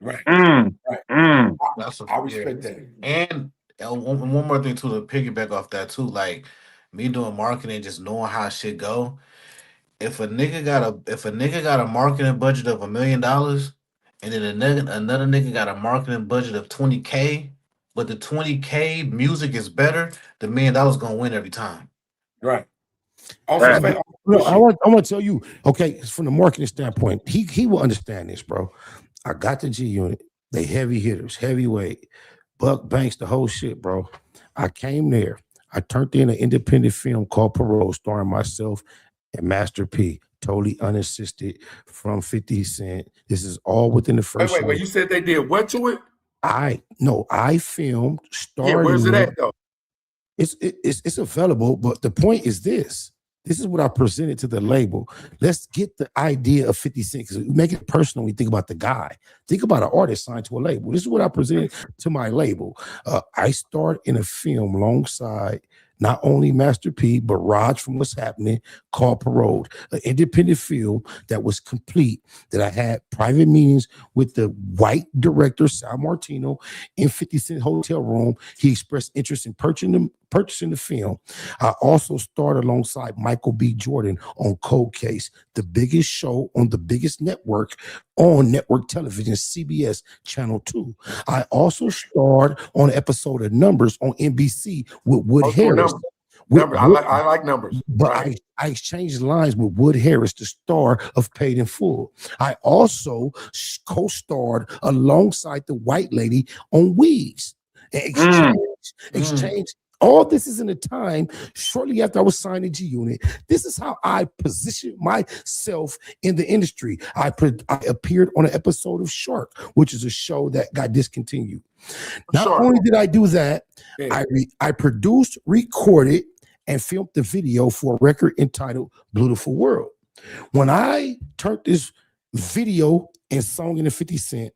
Right. Right. I respect that. And one more thing too, to piggyback off that too, like me doing marketing, just knowing how shit go. If a nigga got a marketing budget of $1 million, and then another nigga got a marketing budget of 20K, but the 20K music is better, the $1 million gonna win every time. Right. I want to tell you, okay, from the marketing standpoint, he will understand this, bro. I got the G Unit, they heavy hitters, heavyweight, Buck Banks, the whole shit, bro. I came there. I turned in an independent film called Parole, starring myself and Master P, totally unassisted from 50 Cent. This is all within the first. Wait. You said they did what to it? I filmed. Yeah, where's it at though? It's available, but the point is this. This is what I presented to the label. Let's get the idea of 50 Cent, because we make it personal when we think about the guy. Think about an artist signed to a label. This is what I presented to my label. I starred in a film alongside not only Master P, but Raj from What's Happening, called Parole, an independent film that was complete, that I had private meetings with the white director, Sal Martino, in 50 Cent hotel room. He expressed interest in purchasing the film. I also starred alongside Michael B. Jordan on Cold Case, the biggest show on the biggest network on network television, CBS Channel 2. I also starred on an episode of Numbers on NBC with Wood Harris. I like Numbers. But right. I exchanged lines with Wood Harris, the star of Paid in Full. I also co-starred alongside the white lady on Weeds. Exchange. All this is in a time shortly after I was signed to G Unit. This is how I positioned myself in the industry. I appeared on an episode of Shark, which is a show that got discontinued. Not only did I do that, I produced, recorded, and filmed the video for a record entitled Beautiful World. When I turned this video and song into 50 Cent,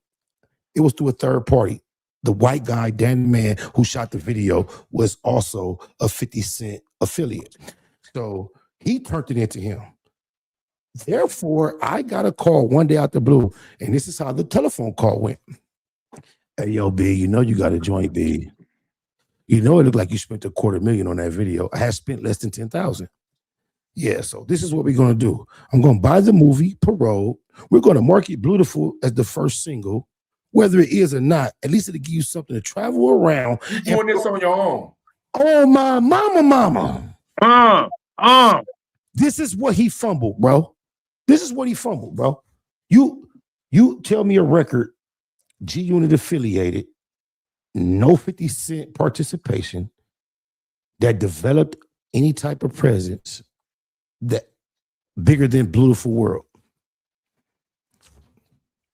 it was through a third party. The white guy, Dan Man, who shot the video, was also a 50 Cent affiliate. So he turned it into him. Therefore, I got a call one day out the blue, and this is how the telephone call went. Hey, yo, B, you know you got a joint, B. You know it looked like you spent $250,000 on that video. I had spent less than $10,000. Yeah, so this is what we're going to do. I'm going to buy the movie, Parole. We're going to market Beautiful as the first single. Whether it is or not, at least it'll give you something to travel around. You're doing this on your own. Oh, my mama. This is what he fumbled, bro. This is what he fumbled, bro. You tell me a record, G Unit affiliated, no 50 Cent participation, that developed any type of presence that bigger than Beautiful World.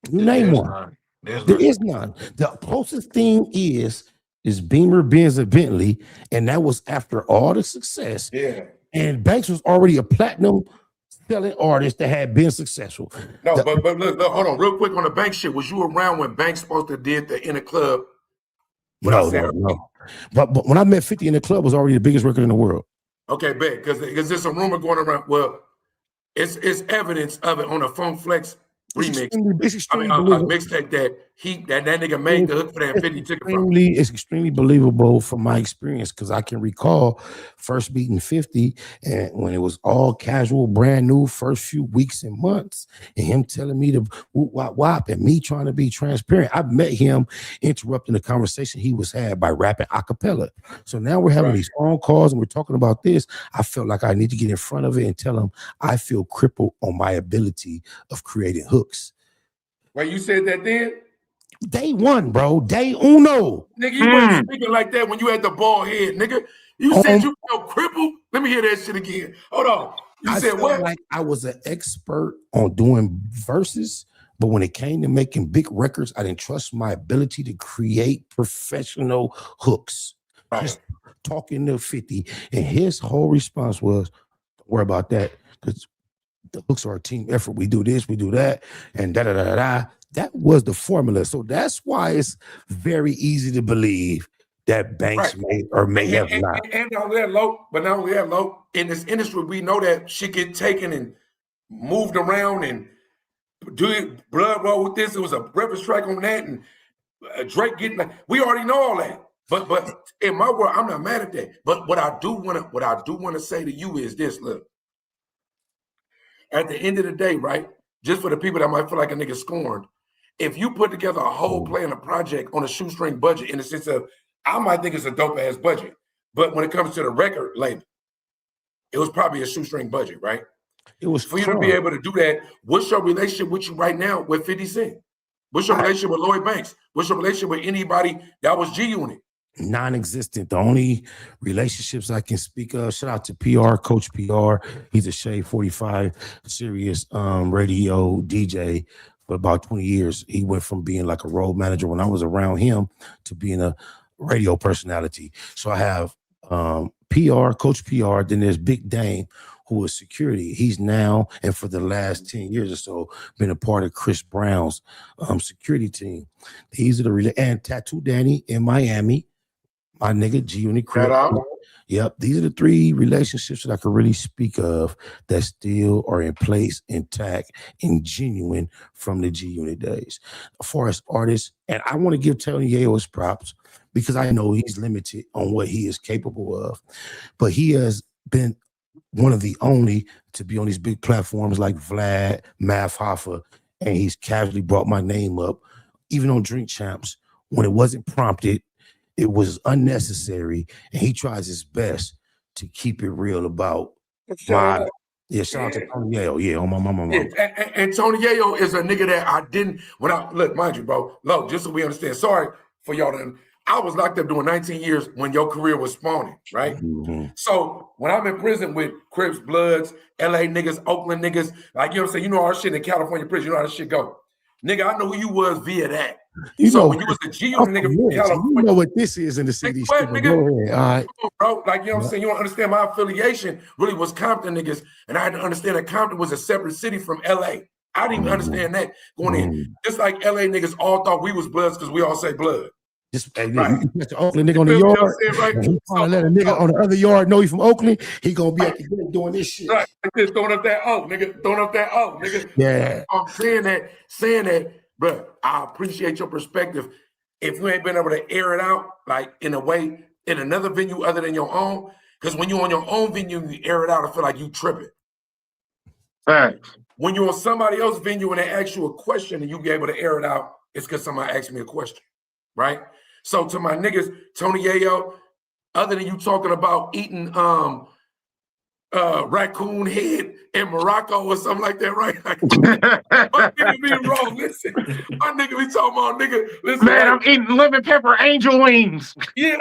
You name one. There is none. The closest thing is Beamer, Benz, and Bentley, and that was after all the success. Yeah. And Banks was already a platinum selling artist that had been successful. No, but look, hold on, real quick on the Banks shit. Was you around when Banks supposed to did the In the Club? No. But when I met 50 In the Club, was already the biggest record in the world. Okay, bet, because there's a rumor going around. Well, it's evidence of it on a Funk Flex remix. Mixtape that that nigga made the hook for that 50 took it from. It's extremely believable from my experience, because I can recall first meeting 50 and when it was all casual, brand new, first few weeks and months, and him telling me to whoop wop wop and me trying to be transparent. I met him interrupting the conversation he was had by rapping a cappella. So now we're having these phone calls and we're talking about this. I felt like I need to get in front of it and tell him I feel crippled on my ability of creating hooks. Wait, you said that then? Day one, bro. Day uno. Nigga, you wasn't speaking like that when you had the bald head, nigga. You said you felt crippled. Let me hear that shit again. Hold on. You I said felt what? like I was an expert on doing verses, but when it came to making big records, I didn't trust my ability to create professional hooks. Right. Just talking to 50, and his whole response was, "Don't worry about that, because the hooks are a team effort. We do this, we do that, and da da da da da." That was the formula. So that's why it's very easy to believe that Banks may or may have not. And not only that, low, but not only that, low, in this industry, we know that shit get taken and moved around and do it, blood roll with this. It was a reference track on that, and Drake getting like, we already know all that. But in my world, I'm not mad at that. But what I do want to say to you is this: look, at the end of the day, right? Just for the people that might feel like a nigga scorned, if you put together a whole plan, a project on a shoestring budget, in the sense of, I might think it's a dope ass budget, but when it comes to the record label, it was probably a shoestring budget, right? It was for you to be able to do that. What's your relationship with you right now with 50 Cent? What's your relationship with Lloyd Banks? What's your relationship with anybody that was G Unit? Non-existent. The only relationships I can speak of, shout out to PR, Coach PR. He's a Shade 45 serious radio DJ for about 20 years. He went from being like a road manager when I was around him to being a radio personality. So I have PR, Coach PR, then there's Big Dame, who is security. He's now, and for the last 10 years or so, been a part of Chris Brown's security team. These are the and Tattoo Danny in Miami, my nigga G Unit Crip. Yep, these are the three relationships that I could really speak of that still are in place, intact, and genuine from the G Unit days. As far as artists, and I want to give Tony Yayo his props because I know he's limited on what he is capable of, but he has been one of the only to be on these big platforms like Vlad, Math Hoffa, and he's casually brought my name up, even on Drink Champs, when it wasn't prompted. It was unnecessary, and he tries his best to keep it real about my. Yeah, shout out to Tony Yayo. Yeah, on my mama. Yeah, and Tony Yayo is a nigga that I didn't. When I look, mind you, bro. Look, just so we understand. Sorry for y'all to. I was locked up doing 19 years when your career was spawning, right? Mm-hmm. So when I'm in prison with Crips, Bloods, LA niggas, Oakland niggas, like, you know what I'm saying? You know our shit in California prison. You know how this shit go. Nigga, I know who you was via that. You so know, when you was a G Unit nigga from California. You know what this is in the city. Nigga, all right. Bro, like, you know what I'm saying? You don't understand my affiliation really was Compton niggas, and I had to understand that Compton was a separate city from LA. I didn't even understand that going in. Just like LA niggas all thought we was Bloods because we all say blood. Just right. You catch an Oakland nigga on the yard, right? And he trying to let a nigga on the other yard know he's from Oakland. He gonna be at the gate doing this shit. Right, just throwing up that nigga, throwing up that nigga. Yeah, I'm saying that, bro. I appreciate your perspective. If you ain't been able to air it out, like in a way, in another venue other than your own, because when you're on your own venue, you air it out, I feel like you tripping. Right. When you're on somebody else's venue and they ask you a question and you be able to air it out, it's because somebody asked me a question, right? So to my niggas, Tony Yayo, other than you talking about eating raccoon head in Morocco or something like that, right? Like, my nigga be wrong. Listen, my nigga be talking about nigga. Listen, man, I'm eating lemon pepper angel wings. Yeah.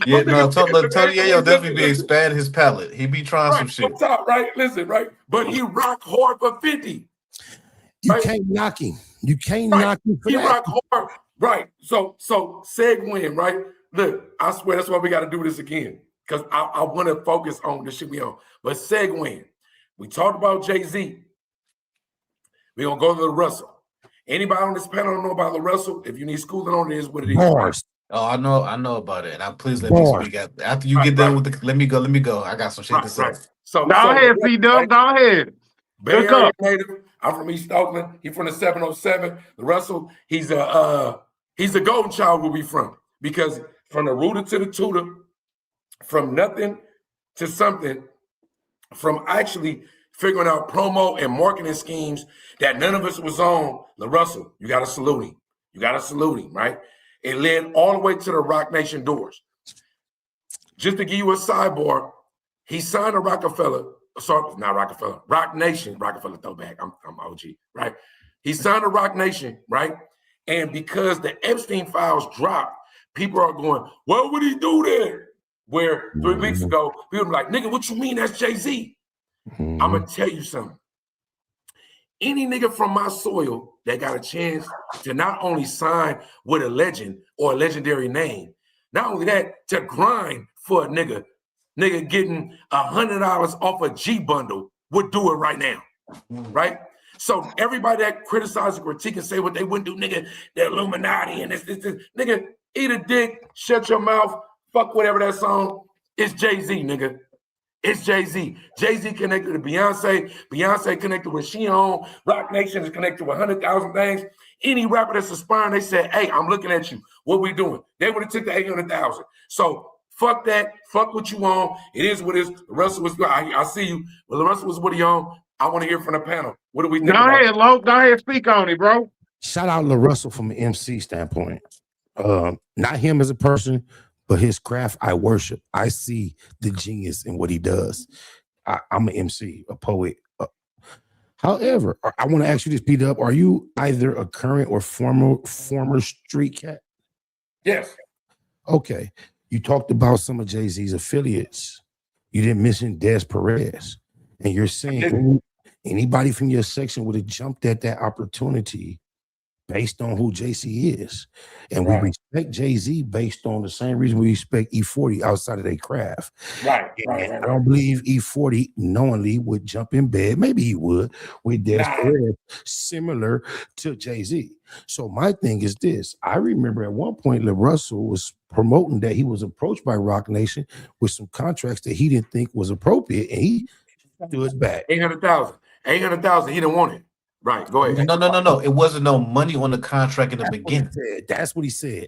Yeah, no, Tony Yayo definitely be expanding his palate. He be trying some shit. Top, right? Listen, right? But he rock hard for 50. You can't knock him. You can't knock him for that. He rock hard. Right. So segue, right? Look, I swear that's why we got to do this again. Because I want to focus on the shit we on. But segue, we talked about Jay-Z. We're going to go to the Russell. Anybody on this panel don't know about the Russell? If you need schooling on it, is what it is. Bars. Right? Oh, I know about it. Now please let me speak. After you get done with the let me go. I got some shit to say. Right. So go ahead, C-Dub. Go ahead. Bay Area native. I'm from East Oakland. He's from the 707. The Russell, he's a golden child where we from. Because from the rooter to the tutor, from nothing to something, from actually figuring out promo and marketing schemes that none of us was on, the Russell, you got to salute him. You got to salute him, right? It led all the way to the Rock Nation doors. Just to give you a sidebar, he signed a Rockefeller, sorry, not Rockefeller, Rock Nation, Rockefeller throwback, I'm OG, right? He signed a Rock Nation, right? And because the Epstein files dropped, people are going, what would he do there? Where 3 weeks ago, people were like, nigga, what you mean that's Jay-Z? I'm gonna tell you something. Any nigga from my soil that got a chance to not only sign with a legend or a legendary name, not only that, to grind for a nigga getting $100 off a G bundle would do it right now, right? So everybody that criticizes, critique, and say what they wouldn't do, nigga, the Illuminati and this, nigga, eat a dick, shut your mouth, fuck whatever that song. It's Jay-Z, nigga. It's Jay-Z. Jay-Z connected to Beyonce. Beyonce connected with Sheon. Rock Nation is connected with 100,000 things. Any rapper that's aspiring, they said, hey, I'm looking at you. What we doing? They would have took the 800,000. So fuck that. Fuck what you on. It is what it is. Russell was, I see you. Well, Russell was what he on. I want to hear from the panel. What do we think about ahead, Lo. Go ahead, speak on it, bro. Shout out LaRussell from an MC standpoint. Not him as a person, but his craft I worship. I see the genius in what he does. I'm an MC, a poet. However, I want to ask you this, P-Dub. Are you either a current or former street cat? Yes. Okay. You talked about some of Jay-Z's affiliates. You didn't mention Des Perez. And you're saying anybody from your section would have jumped at that opportunity based on who Jay-Z is. And we respect Jay-Z based on the same reason we respect E40 outside of their craft. Right. I don't believe E40 knowingly would jump in bed. Maybe he would with Des Perez, similar to Jay-Z. So my thing is this. I remember at one point, LaRussell was promoting that he was approached by Rock Nation with some contracts that he didn't think was appropriate, and he stood back. 800,000. 800,000. He didn't want it. Right. Go ahead. No. It wasn't no money on the contract in the beginning. That's what he said.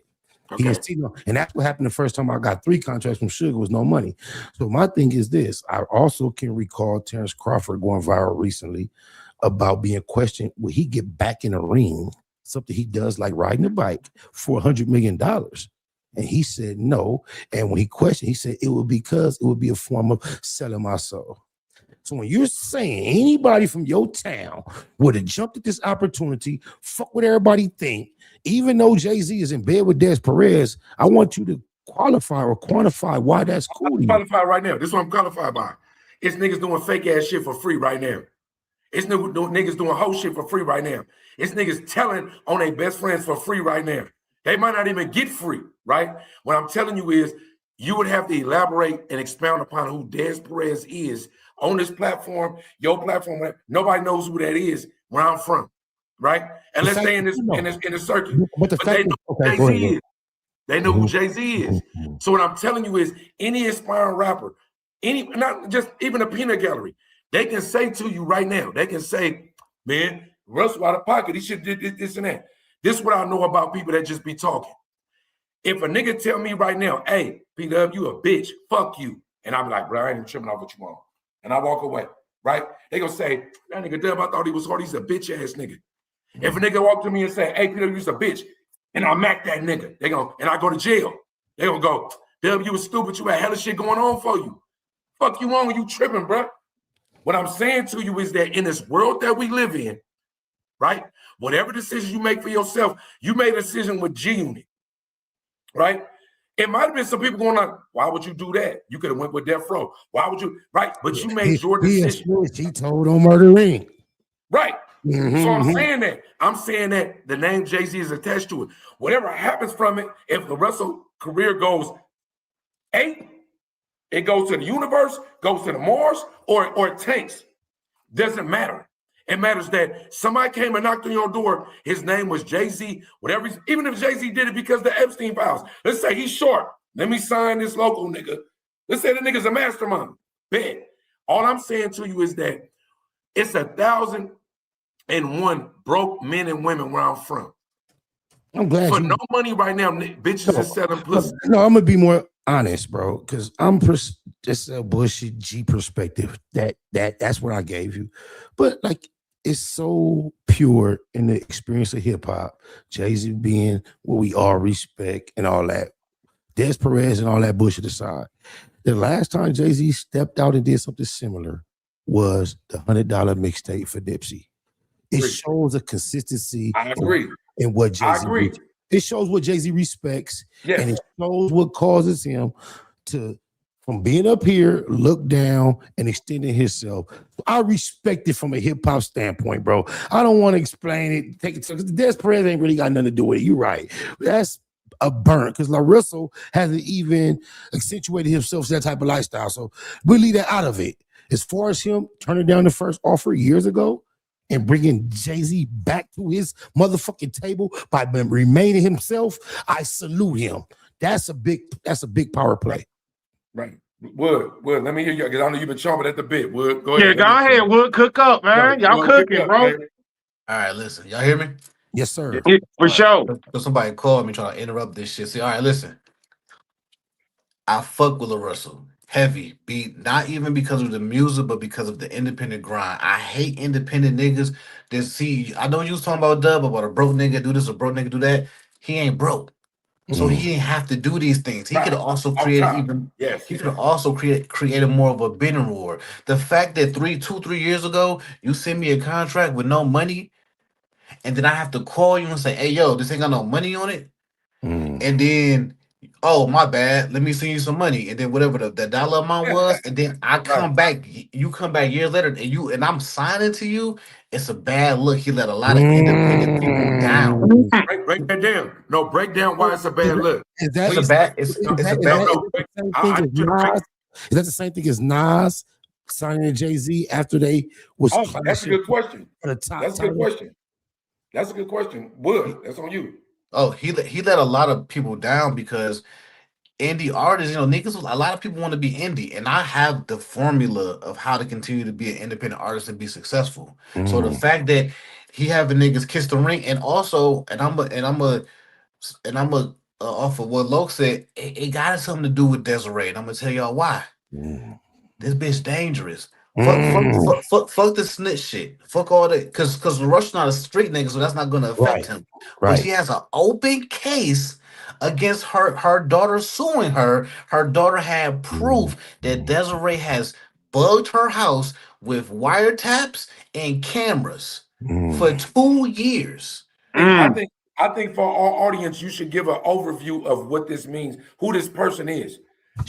Okay. He didn't see no, and that's what happened the first time I got 3 contracts from Sugar was no money. So my thing is this. I also can recall Terrence Crawford going viral recently about being questioned. Will he get back in the ring? Something he does like riding a bike for $100 million. And he said no. And when he questioned, he said it would be a form of selling my soul. So when you're saying anybody from your town would have jumped at this opportunity, fuck what everybody think, even though Jay-Z is in bed with Des Perez, I want you to qualify or quantify why that's cool. I'm qualified right now. This is what I'm qualified by. It's niggas doing fake ass shit for free right now. It's niggas doing whole shit for free right now. It's niggas telling on their best friends for free right now. They might not even get free, right? What I'm telling you is you would have to elaborate and expound upon who Des Perez is on this platform, your platform. Nobody knows who that is where I'm from, right? And let's stay in this circuit. But they know who Jay-Z is. They know who Jay-Z is. So what I'm telling you is any aspiring rapper, not just even a peanut gallery, they can say to you right now, they can say, man, Russell out of pocket, he should have did this and that. This is what I know about people that just be talking. If a nigga tell me right now, hey, P-Dub, you a bitch, fuck you. And I'm like, bro, I ain't even tripping off what you want. And I walk away, right? They gonna say, that nigga Dub, I thought he was hard. He's a bitch ass nigga. If a nigga walk to me and say, hey, P-Dub, you's a bitch, and I mac that nigga, and I go to jail. They gonna go, Dub, you was stupid. You had hella shit going on for you. Fuck you on when you tripping, bro. What I'm saying to you is that in this world that we live in, right? Whatever decision you make for yourself, you made a decision with G-Unit, right? It might have been some people going like, why would you do that? You could have went with Death Row. Why would you, right? But you made your decision. He told on Murder Ring. Right. So I'm saying that the name Jay-Z is attached to it. Whatever happens from it, if the Russell career goes 8, it goes to the universe, goes to the Mars, or it tanks. Doesn't matter. It matters that somebody came and knocked on your door. His name was Jay-Z, whatever. Even if Jay-Z did it because of the Epstein files. Let's say he's short. Let me sign this local nigga. Let's say the nigga's a mastermind. Bet. All I'm saying to you is that it's 1,001 broke men and women where I'm from. I'm glad for no money right now. Bitches is selling pussy. No, I'm gonna be more honest, bro, because I'm just a bullshit G perspective. That's what I gave you, but like it's so pure in the experience of hip hop. Jay-Z being what we all respect and all that. Des Perez and all that bullshit aside. The last time Jay-Z stepped out and did something similar was the $100 mixtape for Nipsey. It shows a consistency. I agree. In what Jay-Z I agree. It shows what Jay-Z respects, yes. And it shows what causes him to from being up here, look down, and extending himself. I respect it from a hip hop standpoint, bro. I don't want to explain it. Take it because Des Perez ain't really got nothing to do with it. You're right. That's a burn because Larissa hasn't even accentuated himself to that type of lifestyle. So we'll leave that out of it. As far as him turning down the first offer years ago and bringing Jay-Z back to his motherfucking table by remaining himself, I salute him. That's a big power play. Right. Wood, let me hear you because I know you've been chomping at the bit. Wood, go ahead. Yeah, go ahead, Wood. Cook up, man. Y'all cooking, bro. All right, listen. Y'all hear me? Yes, sir. Yeah, for sure. So somebody called me trying to interrupt this shit. See, all right, listen. I fuck with Larissa. Heavy beat, not even because of the music, but because of the independent grind. I hate independent niggas that see. I know you was talking about Dub about a broke nigga do this, a broke nigga do that. He ain't broke, so he didn't have to do these things. He could have also created even. He could have also created more of a bidding war. The fact that 2-3 years ago you send me a contract with no money, and then I have to call you and say, "Hey, yo, this ain't got no money on it," and then. Oh, my bad. Let me send you some money. And then whatever the dollar amount was, and then I come back, you come back years later, and I'm signing to you. It's a bad look. He let a lot of independent people down. Break that down. No, break down why it's a bad look. Is that the same thing as Nas signing to Jay-Z after they was that's a good question. That's a good question. That's a good question. Wood, that's on you. Oh, he let a lot of people down because indie artists, niggas, a lot of people want to be indie, and I have the formula of how to continue to be an independent artist and be successful. So the fact that he having niggas kiss the ring, and also, I'm off of what Loke said, it got something to do with Desiree, and I'm gonna tell y'all why. This bitch dangerous. Fuck the snitch shit. Fuck all that. Cause Rush's not a street nigga, so that's not gonna affect him. But she has an open case against her daughter suing her. Her daughter had proof that Desiree has bugged her house with wiretaps and cameras for 2 years. I think for our audience, you should give an overview of what this means, who this person is.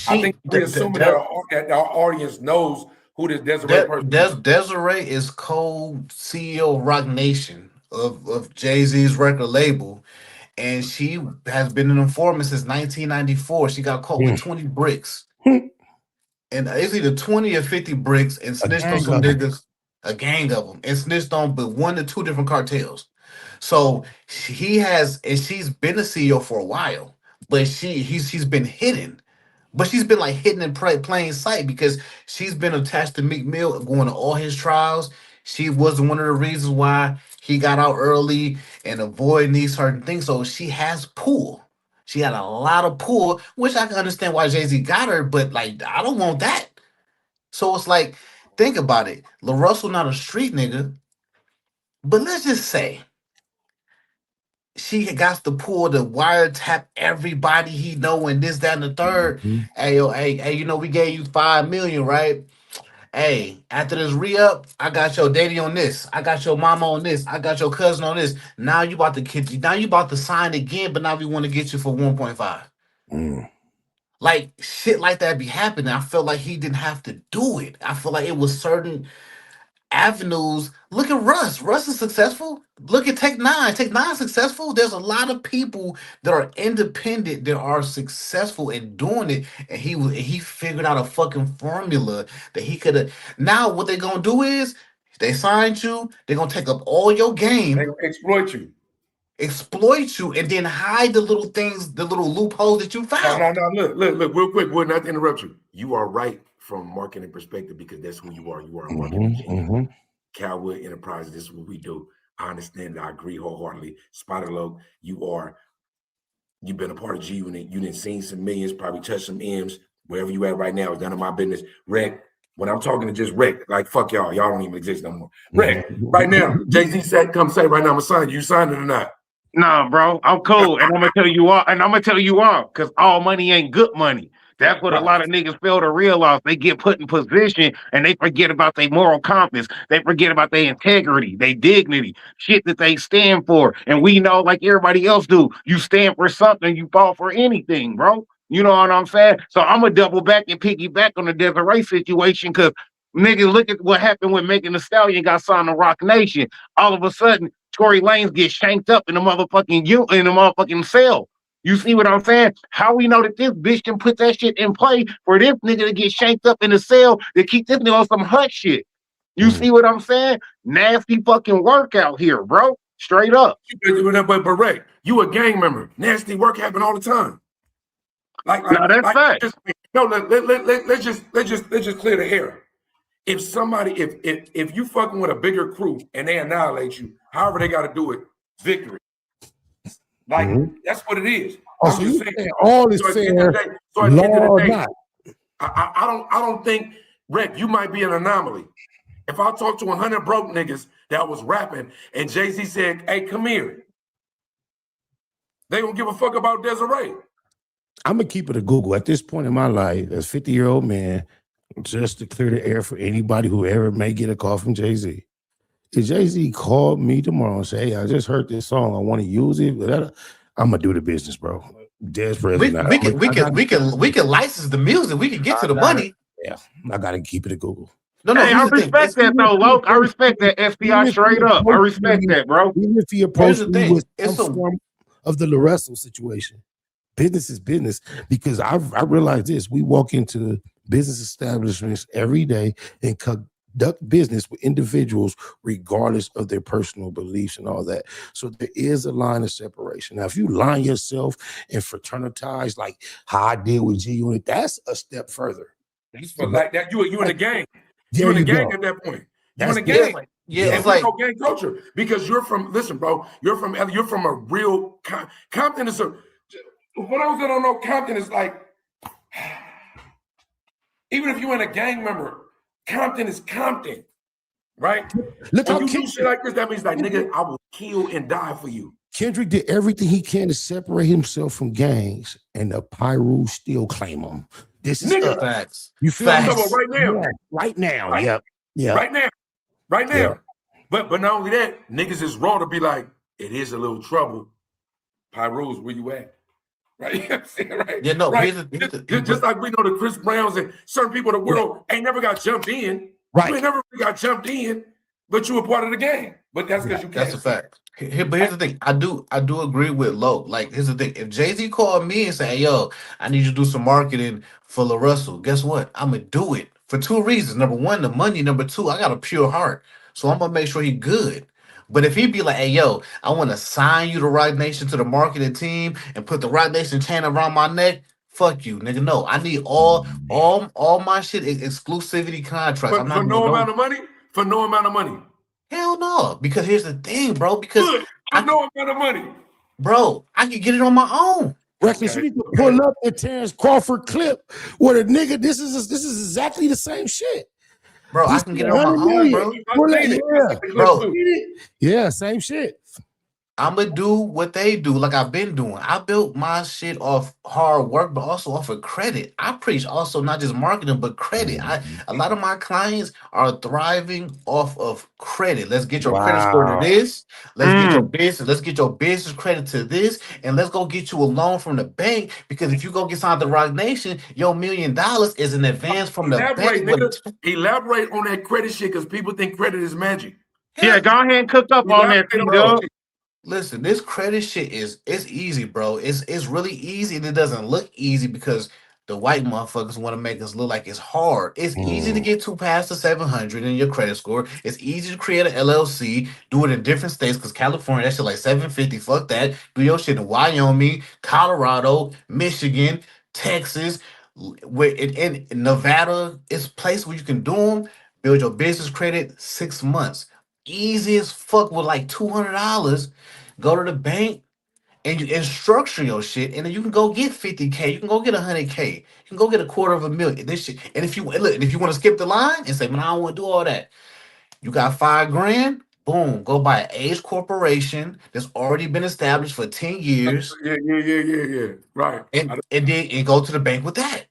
I think we're assuming that our audience knows who this Desiree person is. Desiree is co-CEO of Rock Nation of Jay-Z's record label, and she has been an informant since 1994. She got caught with 20 bricks. And it's either 20 or 50 bricks and snitched on some niggas, a gang of them, and snitched on but 1 to 2 different cartels. So she's been a CEO for a while, but she's been hidden. But she's been like hidden in plain sight because she's been attached to Meek Mill going to all his trials. She was one of the reasons why he got out early and avoiding these certain things. So she has pull. She had a lot of pull, which I can understand why Jay-Z got her, but like I don't want that. So it's like, think about it. LaRussell not a street nigga, but let's just say she got the pull to wiretap everybody he know and this, that, and the third. Hey, we gave you $5 million, right? Hey, after this re-up, I got your daddy on this. I got your mama on this. I got your cousin on this. Now you about to sign again, but now we want to get you for 1.5. Like shit like that be happening. I felt like he didn't have to do it. I feel like it was certain avenues. Look at Russ. Russ is successful. Look at Tech Nine. Tech Nine successful. There's a lot of people that are independent that are successful in doing it, and he figured out a fucking formula that he could have. Now what they gonna do is they signed you. They're gonna take up all your game. They gonna exploit you, and then hide the little things, the little loopholes that you found. No. Look, real quick. We're not to interrupt you. You are right from marketing perspective because that's who you are. You are a marketing engineer. Calwood Enterprises, this is what we do. I understand. I agree wholeheartedly. Spider Loc, you've been a part of G Unit. You didn't seen some millions, probably touched some M's. Wherever you at right now is none of my business. Rec, when I'm talking to just Rec, like fuck y'all don't even exist no more. Rec, right now, Jay-Z said, come say right now, I'm gonna sign you. Sign it or not? Nah, bro, I'm cool, and I'm gonna tell you all, because all money ain't good money. That's what a lot of niggas fail to realize. They get put in position and they forget about their moral compass. They forget about their integrity, their dignity, shit that they stand for. And we know, like everybody else do, you stand for something, you fall for anything, bro. You know what I'm saying? So I'm gonna double back and piggyback on the Desiree situation because niggas look at what happened when Megan Thee Stallion got signed to Rock Nation. All of a sudden, Tory Lanez gets shanked up in the motherfucking cell. You see what I'm saying? How we know that this bitch can put that shit in play for this nigga to get shanked up in the cell to keep this nigga on some hut shit. You see what I'm saying? Nasty fucking work out here, bro. Straight up. But Ray, you a gang member. Nasty work happen all the time. Like that's fact. Let's just clear the air. If somebody, if you fucking with a bigger crew and they annihilate you, however they got to do it, victory. Like that's what it is. Oh, so you saying all is fair, so at the end of the day, not. I don't think, Rick, you might be an anomaly. If I talk to 100 broke niggas that was rapping and Jay-Z said, hey, come here, they gonna give a fuck about Desiree. I'm gonna keep it a Google at this point in my life as 50-year-old man, just to clear the air for anybody who ever may get a call from Jay-Z. If Jay-Z called me tomorrow and say, hey, I just heard this song, I want to use it, I'm gonna do the business, bro. We can license the music. We can get to the money. Yeah, I gotta keep it a Google. No, hey, I respect that though, Loke. I respect that FBI straight up. I respect that, bro. Even if he approached me with some form of the Laresso situation, business is business. Because I realize this: we walk into business establishments every day and conduct business with individuals, regardless of their personal beliefs and all that. So there is a line of separation. Now, if you line yourself and fraternize like how I did with G Unit, that's a step further. But like that, you in the gang. You in the gang at that point. You in the gang. It's like no gang culture because you're from. Listen, bro, you're from a real Compton is a. For those that don't know, Compton is like. Even if you're in a gang member, Compton is Compton, right? Look when how you do shit like this, that means like, nigga, I will kill and die for you. Kendrick did everything he can to separate himself from gangs, and the Pyru still claim him. This is facts. You feel me? Right now. Yeah, right now. Right. Yep. Yeah. Right now. Right now. Yeah. But not only that, niggas is raw to be like, it is a little trouble. Pyru's where you at? Right? You know what I'm saying? Right? Yeah, no, right. Just like we know the Chris Browns and certain people in the world ain't never got jumped in. Right. You ain't never got jumped in, but you were part of the game. But that's because you can't. That's a fact. But here's the thing. I do agree with Lo. Like, here's the thing. If Jay-Z called me and say, hey, yo, I need you to do some marketing for La Russell, guess what? I'm going to do it for two reasons. Number one, the money. Number two, I got a pure heart. So I'm going to make sure he good. But if he be like, hey, yo, I want to sign you to Rock Nation to the marketing team and put the Rock Nation chain around my neck, fuck you, nigga. No, I need all my shit exclusivity contracts. For no amount of money? For no amount of money. Hell no. Because here's the thing, bro. Because I know amount of money. Bro, I can get it on my own. Records, we can pull up the Terrence Crawford clip where the nigga, this is exactly the same shit. Bro, I can get it on my own, bro. Yeah, same shit. I'm gonna do what they do, like I've been doing. I built my shit off hard work, but also off of credit. I preach also not just marketing, but credit. A lot of my clients are thriving off of credit. Let's get your credit score to this. Let's get your business. Let's get your business credit to this, and let's go get you a loan from the bank. Because if you go get signed to Rock Nation, your $1 million is an advance from the bank. Elaborate on that credit shit, because people think credit is magic. Yeah, go ahead and cook up on that, T-Dub. Listen, this credit shit it's easy, bro. It's really easy, and it doesn't look easy because the white motherfuckers want to make us look like it's hard. It's easy to get past the 700 in your credit score. It's easy to create an LLC, do it in different states, because California, that shit like 750. Fuck that. Do your shit in Wyoming, Colorado, Michigan, Texas, where in Nevada, it's a place where you can do them. Build your business credit 6 months. Easy as fuck with like $200. Go to the bank and structure your shit, and then you can go get 50K. You can go get 100K. You can go get $250,000. This shit. And if you want to skip the line and say, man, I don't want to do all that, you got $5 grand. Boom. Go buy an Age corporation that's already been established for 10 years. Yeah. Right. And then go to the bank with that.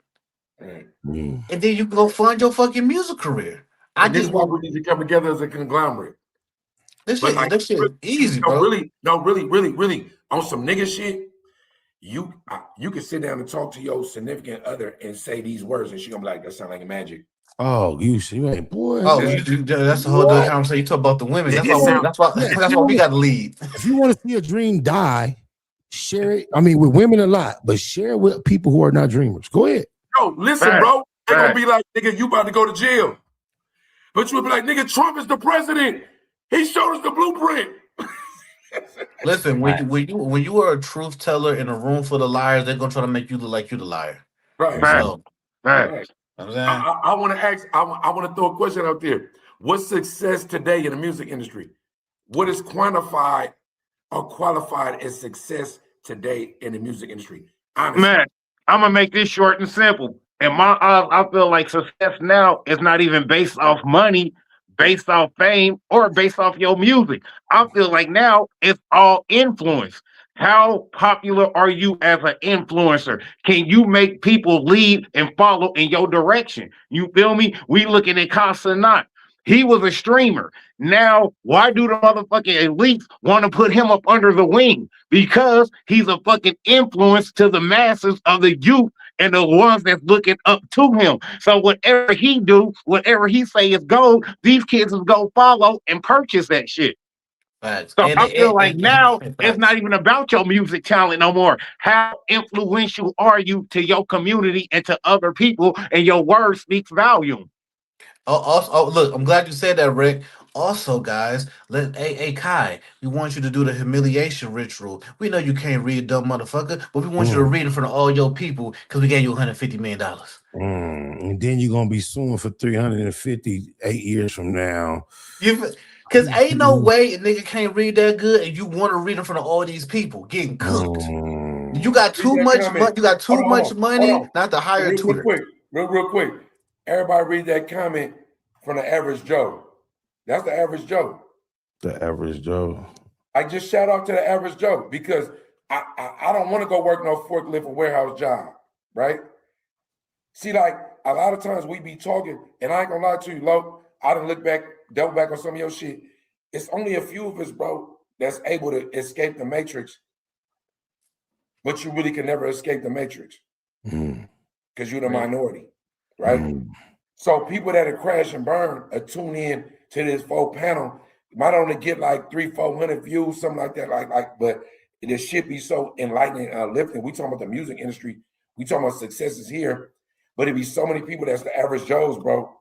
Right. And then you can go fund your fucking music career. This is why we need to come together as a conglomerate. This shit is easy, bro. Really, on some nigga shit. you can sit down and talk to your significant other and say these words, and she gonna be like, that sound like magic. Oh, you ain't boy. Oh, that's a whole different conversation. You talk about the women. That's why we got to lead. If you want to see a dream die, share it. I mean, with women a lot, but share it with people who are not dreamers. Go ahead. Yo, listen, bro. They gonna be like, nigga, you about to go to jail. But you'll be like, nigga, Trump is the president. He showed us the blueprint. Listen, when you are a truth teller in a room full of liars, they're gonna try to make you look like you the liar. Right. So, right. I want to ask. I want to throw a question out there. What's success today in the music industry? What is quantified or qualified as success today in the music industry? Honestly. Man, I'm gonna make this short and simple. In my eyes, I feel like success now is not even based off money, based off fame, or based off your music. I feel like now it's all influence. How popular are you as an influencer? Can you make people lead and follow in your direction? You feel me? We looking at Casanat. He was a streamer. Now, why do the motherfucking elites want to put him up under the wing? Because he's a fucking influence to the masses of the youth and the ones that's looking up to him. So whatever he do, whatever he say is gold, these kids will go follow and purchase that shit. Facts. So I feel like now it's not even about your music talent no more. How influential are you to your community and to other people, and your word speaks volume. Look, I'm glad you said that, Rick. Also, guys, hey Kai, we want you to do the humiliation ritual. We know you can't read, dumb motherfucker, but we want you to read in front of all your people because we gave you $150 million. And then you're gonna be suing for 358 years from now. Because ain't no way a nigga can't read that good, and you want to read in front of all these people getting cooked. You got too much money. You got too much money not to hire a tutor. Real quick. Everybody read that comment from the average Joe. That's the average Joe. The average Joe. I just shout out to the average Joe because I don't want to go work no forklift or warehouse job, right? See, like a lot of times we be talking, and I ain't gonna lie to you, Lo. I done double back on some of your shit. It's only a few of us, bro, that's able to escape the matrix. But you really can never escape the matrix because you're the minority, right? So people that are crash and burn are tune in to this full panel. Might only get like 300-400 views, something like that. But this shit be so enlightening and uplifting. We talking about the music industry. We talking about successes here. But it be so many people that's the average Joes, bro,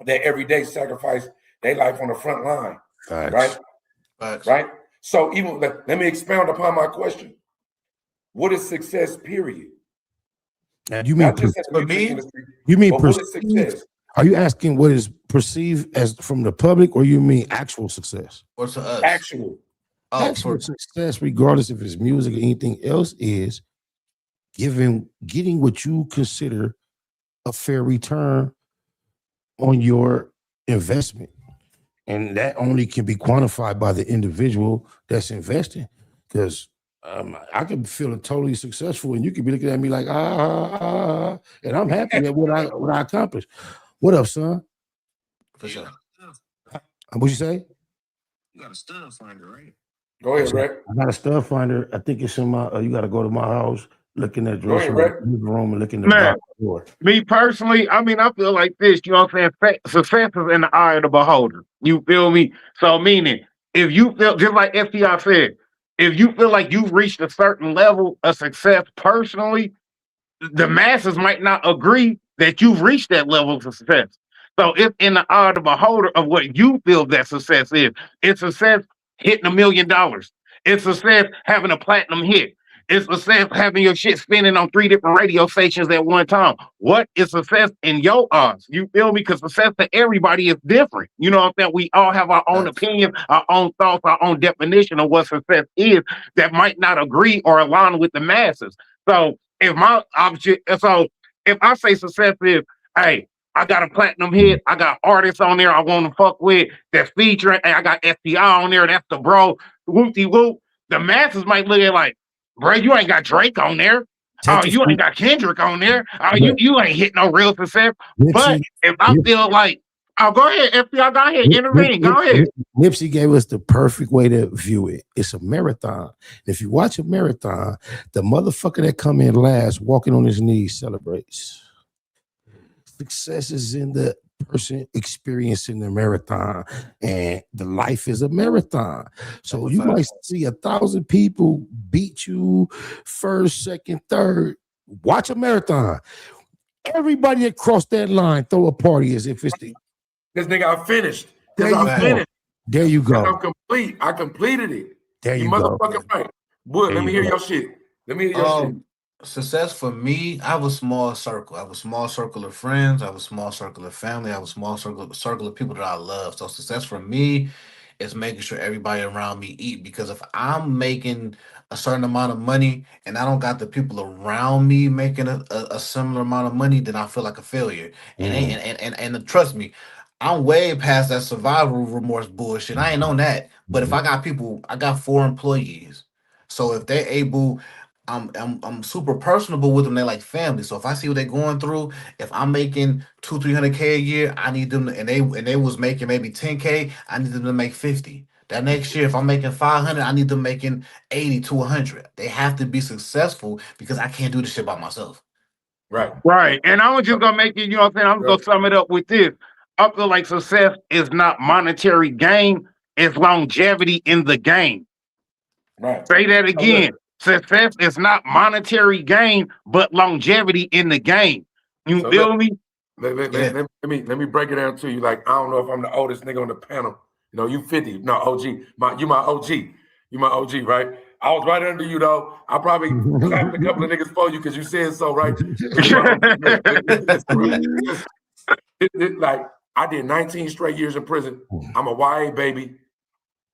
that every day sacrifice their life on the front line. Facts. Right? Right? So even let me expound upon my question. What is success, period? And you mean for me? Industry, you mean what is success? Are you asking what is perceived as from the public, or you mean actual success? Or to us? Actual. Actual success, regardless if it's music or anything else, is getting what you consider a fair return on your investment. And that only can be quantified by the individual that's investing. Because I could feel totally successful, and you could be looking at me like, and I'm happy at what I accomplished. What up, son? For sure. What'd you say? You got a stud finder, right? Go ahead, Rick. I got a stud finder. I think it's in my. You got to go to my house, look in that dressing room, and look in the door. Me personally, I mean, I feel like this. You know what I'm saying? Success is in the eye of the beholder. You feel me? So, meaning, if you feel just like FTI said, if you feel like you've reached a certain level of success personally, the masses might not agree that you've reached that level of success. So it's in the eye of the beholder of what you feel that success is. It's success hitting $1 million. It's success having a platinum hit. It's success having your shit spinning on 3 different radio stations at one time. What is success in your eyes? You feel me? Because success to everybody is different. You know what I'm saying? We all have our own opinion, our own thoughts, our own definition of what success is that might not agree or align with the masses. So if I say success is, hey, I got a platinum hit, I got artists on there I want to fuck with that's featuring, and I got FTI on there, that's the bro, whoop-de-whoop. The masses might look at like, bro, you ain't got Drake on there. Oh, you ain't got Kendrick on there. Oh, you ain't hit no real success. But if I feel like Oh, go ahead, FPR. Go ahead, intervene. Go ahead. Nipsey gave us the perfect way to view it. It's a marathon. If you watch a marathon, the motherfucker that come in last, walking on his knees, celebrates. Success is in the person experiencing the marathon, and the life is a marathon. So you might see 1,000 people beat you first, second, third. Watch a marathon. Everybody that crossed that line throw a party as if it's the. This nigga, I finished. There you go. There you go. I'm complete. I completed it. There you motherfucking go. right. Boy, let me hear your shit. Let me hear your shit. Success for me, I have a small circle. I have a small circle of friends. I have a small circle of family. I have a small circle of people that I love. So success for me is making sure everybody around me eat. Because if I'm making a certain amount of money and I don't got the people around me making a similar amount of money, then I feel like a failure. And trust me, I'm way past that survival remorse bullshit. I ain't on that. But if I got people, I got 4 employees. So if they're able, I'm super personable with them. They're like family. So if I see what they're going through, if I'm making 200-300K a year, I need them to, and they was making maybe 10K, I need them to make 50. That next year, if I'm making 500, I need them making 80 to 100. They have to be successful because I can't do this shit by myself. Right. And I was just gonna make it, you know what I'm saying? I'm gonna sum it up with this. I feel like success is not monetary gain, it's longevity in the game. Right. Say that again. Success is not monetary gain, but longevity in the game. You feel me? Let me break it down to you. Like, I don't know if I'm the oldest nigga on the panel. You know, you 50. No, OG. You my OG. You my OG, right? I was right under you, though. I probably clapped a couple of niggas for you because you said so, right? Like, I did 19 straight years in prison. I'm a YA baby.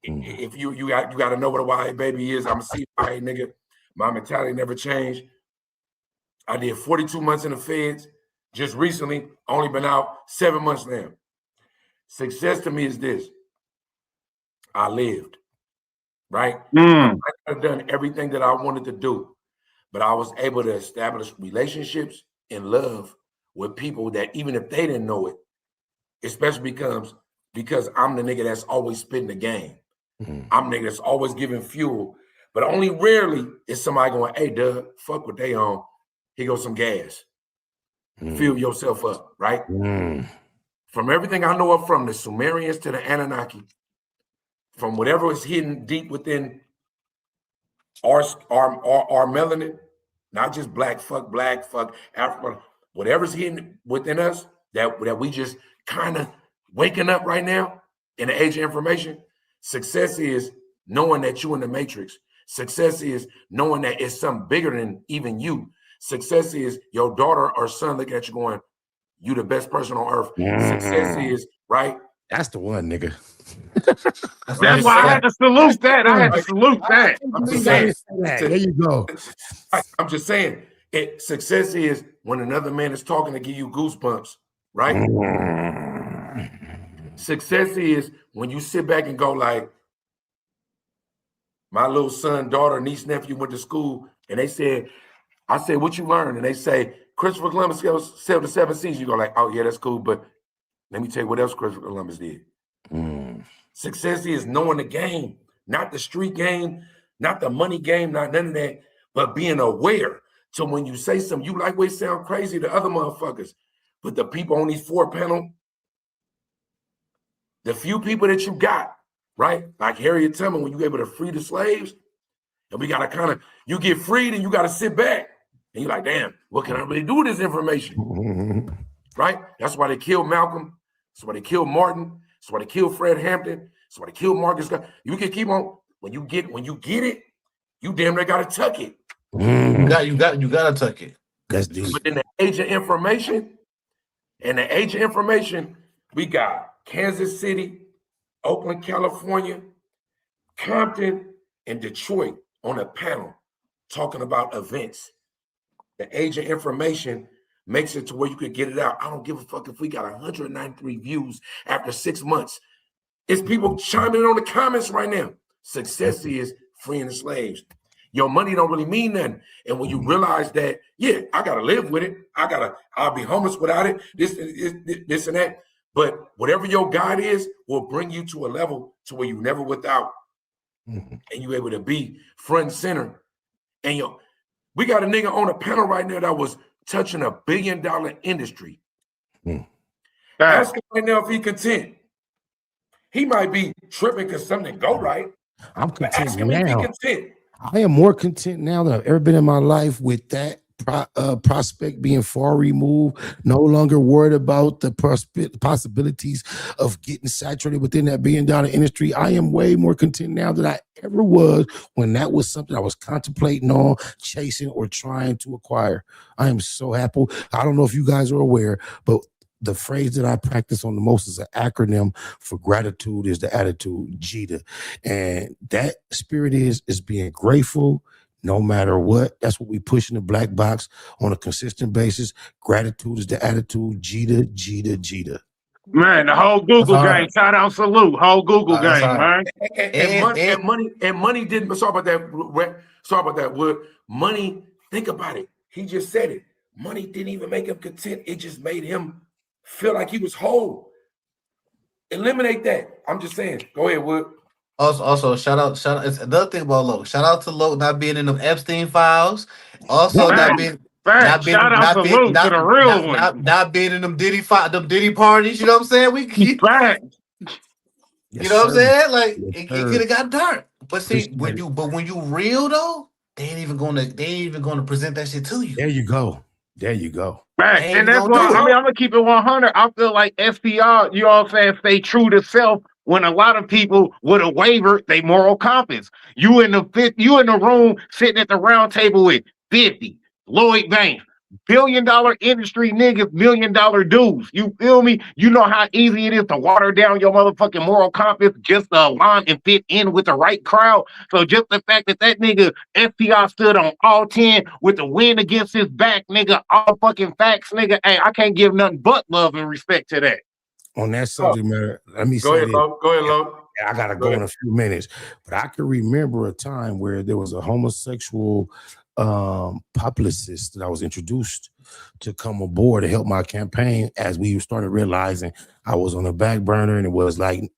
If you got to know what a YA baby is. I'm a CYA nigga. My mentality never changed. I did 42 months in the feds. Just recently, only been out 7 months now. Success to me is this. I lived, right? I might have done everything that I wanted to do, but I was able to establish relationships and love with people that even if they didn't know it, especially because I'm the nigga that's always spitting the game. I'm the nigga that's always giving fuel, but only rarely is somebody going, hey, Doug, fuck what they on. Here goes some gas. Fill yourself up, right? From everything I know of, from the Sumerians to the Anunnaki, from whatever is hidden deep within our melanin, not just black, fuck Africa, whatever's hidden within us that we just kind of waking up right now in the age of information. Success is knowing that you in the matrix. Success is knowing that it's something bigger than even you. Success is your daughter or son looking at you going, you the best person on earth. Success is, right? That's the one, nigga. That's why I had to salute that. I had to salute that. I'm just saying. There you go. I'm just saying. Success is when another man is talking to give you goosebumps, right? Success is when you sit back and go like, my little son, daughter, niece, nephew went to school and they said, I said, what you learned? And they say, Christopher Columbus sailed the 7 seas. You go like, oh yeah, that's cool. But let me tell you what else Christopher Columbus did. Success is knowing the game, not the street game, not the money game, not none of that, but being aware. So when you say something, you like, we sound crazy to other motherfuckers. But the people on these 4 panel, the few people that you got, right? Like Harriet Tubman, when you able to free the slaves, and we got to you get freed and you got to sit back. And you're like, damn, what can I really do with this information? Right? That's why they killed Malcolm. That's why they killed Martin. That's why they killed Fred Hampton. That's why they killed Marcus. You can keep on. When you get it, you damn near got to tuck it. You got to tuck it. That's deep. But in the age of information, we got Kansas City, Oakland, California, Compton, and Detroit on a panel talking about events. The age of information makes it to where you could get it out. I don't give a fuck if we got 193 views after 6 months. It's people chiming in on the comments right now. Success is freeing the slaves. Your money don't really mean nothing. And when you realize that, yeah, I got to live with it. I'll be homeless without it, this and that. But whatever your God is will bring you to a level to where you never without. And you able to be front and center. And we got a nigga on a panel right now that was touching $1 billion industry. Ask him right now if he content. He might be tripping because something go right. I'm content ask him now. if he content. I am more content now than I've ever been in my life with that prospect being far removed, no longer worried about the possibilities of getting saturated within that $1 billion industry. I am way more content now than I ever was when that was something I was contemplating on, chasing, or trying to acquire. I am so happy. I don't know if you guys are aware, but the phrase that I practice on the most is an acronym for gratitude is the attitude, JITA. And that spirit is being grateful no matter what. That's what we push in the black box on a consistent basis. Gratitude is the attitude, JITA, JITA, JITA. Man, the whole Google gang, shout out, salute, whole Google gang, man. And money didn't, sorry about that, Wood. Money, think about it. He just said it. Money didn't even make him content. It just made him feel like he was whole. Eliminate that. I'm just saying. Go ahead, Wood. Also, shout out. It's another thing about Lo. Shout out to Lo not being in them Epstein files. Also, not being in them Diddy parties. You know what I'm saying? You know what I'm saying? Like it could have got dark. But see, when you real though, they ain't even gonna present that shit to you. There you go. Right. And that's why I'm gonna keep it 100. I feel like SPR, you know what I'm saying, stay true to self when a lot of people would have wavered their moral compass. You in the room sitting at the round table with 50, Lloyd Banks, $1 billion industry niggas, $1 million dudes. You feel me? You know how easy it is to water down your motherfucking moral compass just to align and fit in with the right crowd. So just the fact that nigga FPR stood on all 10 with the wind against his back, nigga, all fucking facts, nigga. Hey, I can't give nothing but love and respect to that. On that subject matter, let me say Go ahead, Lo. I gotta go in a few minutes, but I can remember a time where there was a homosexual publicist that I was introduced to come aboard to help my campaign as we started realizing I was on a back burner and it was like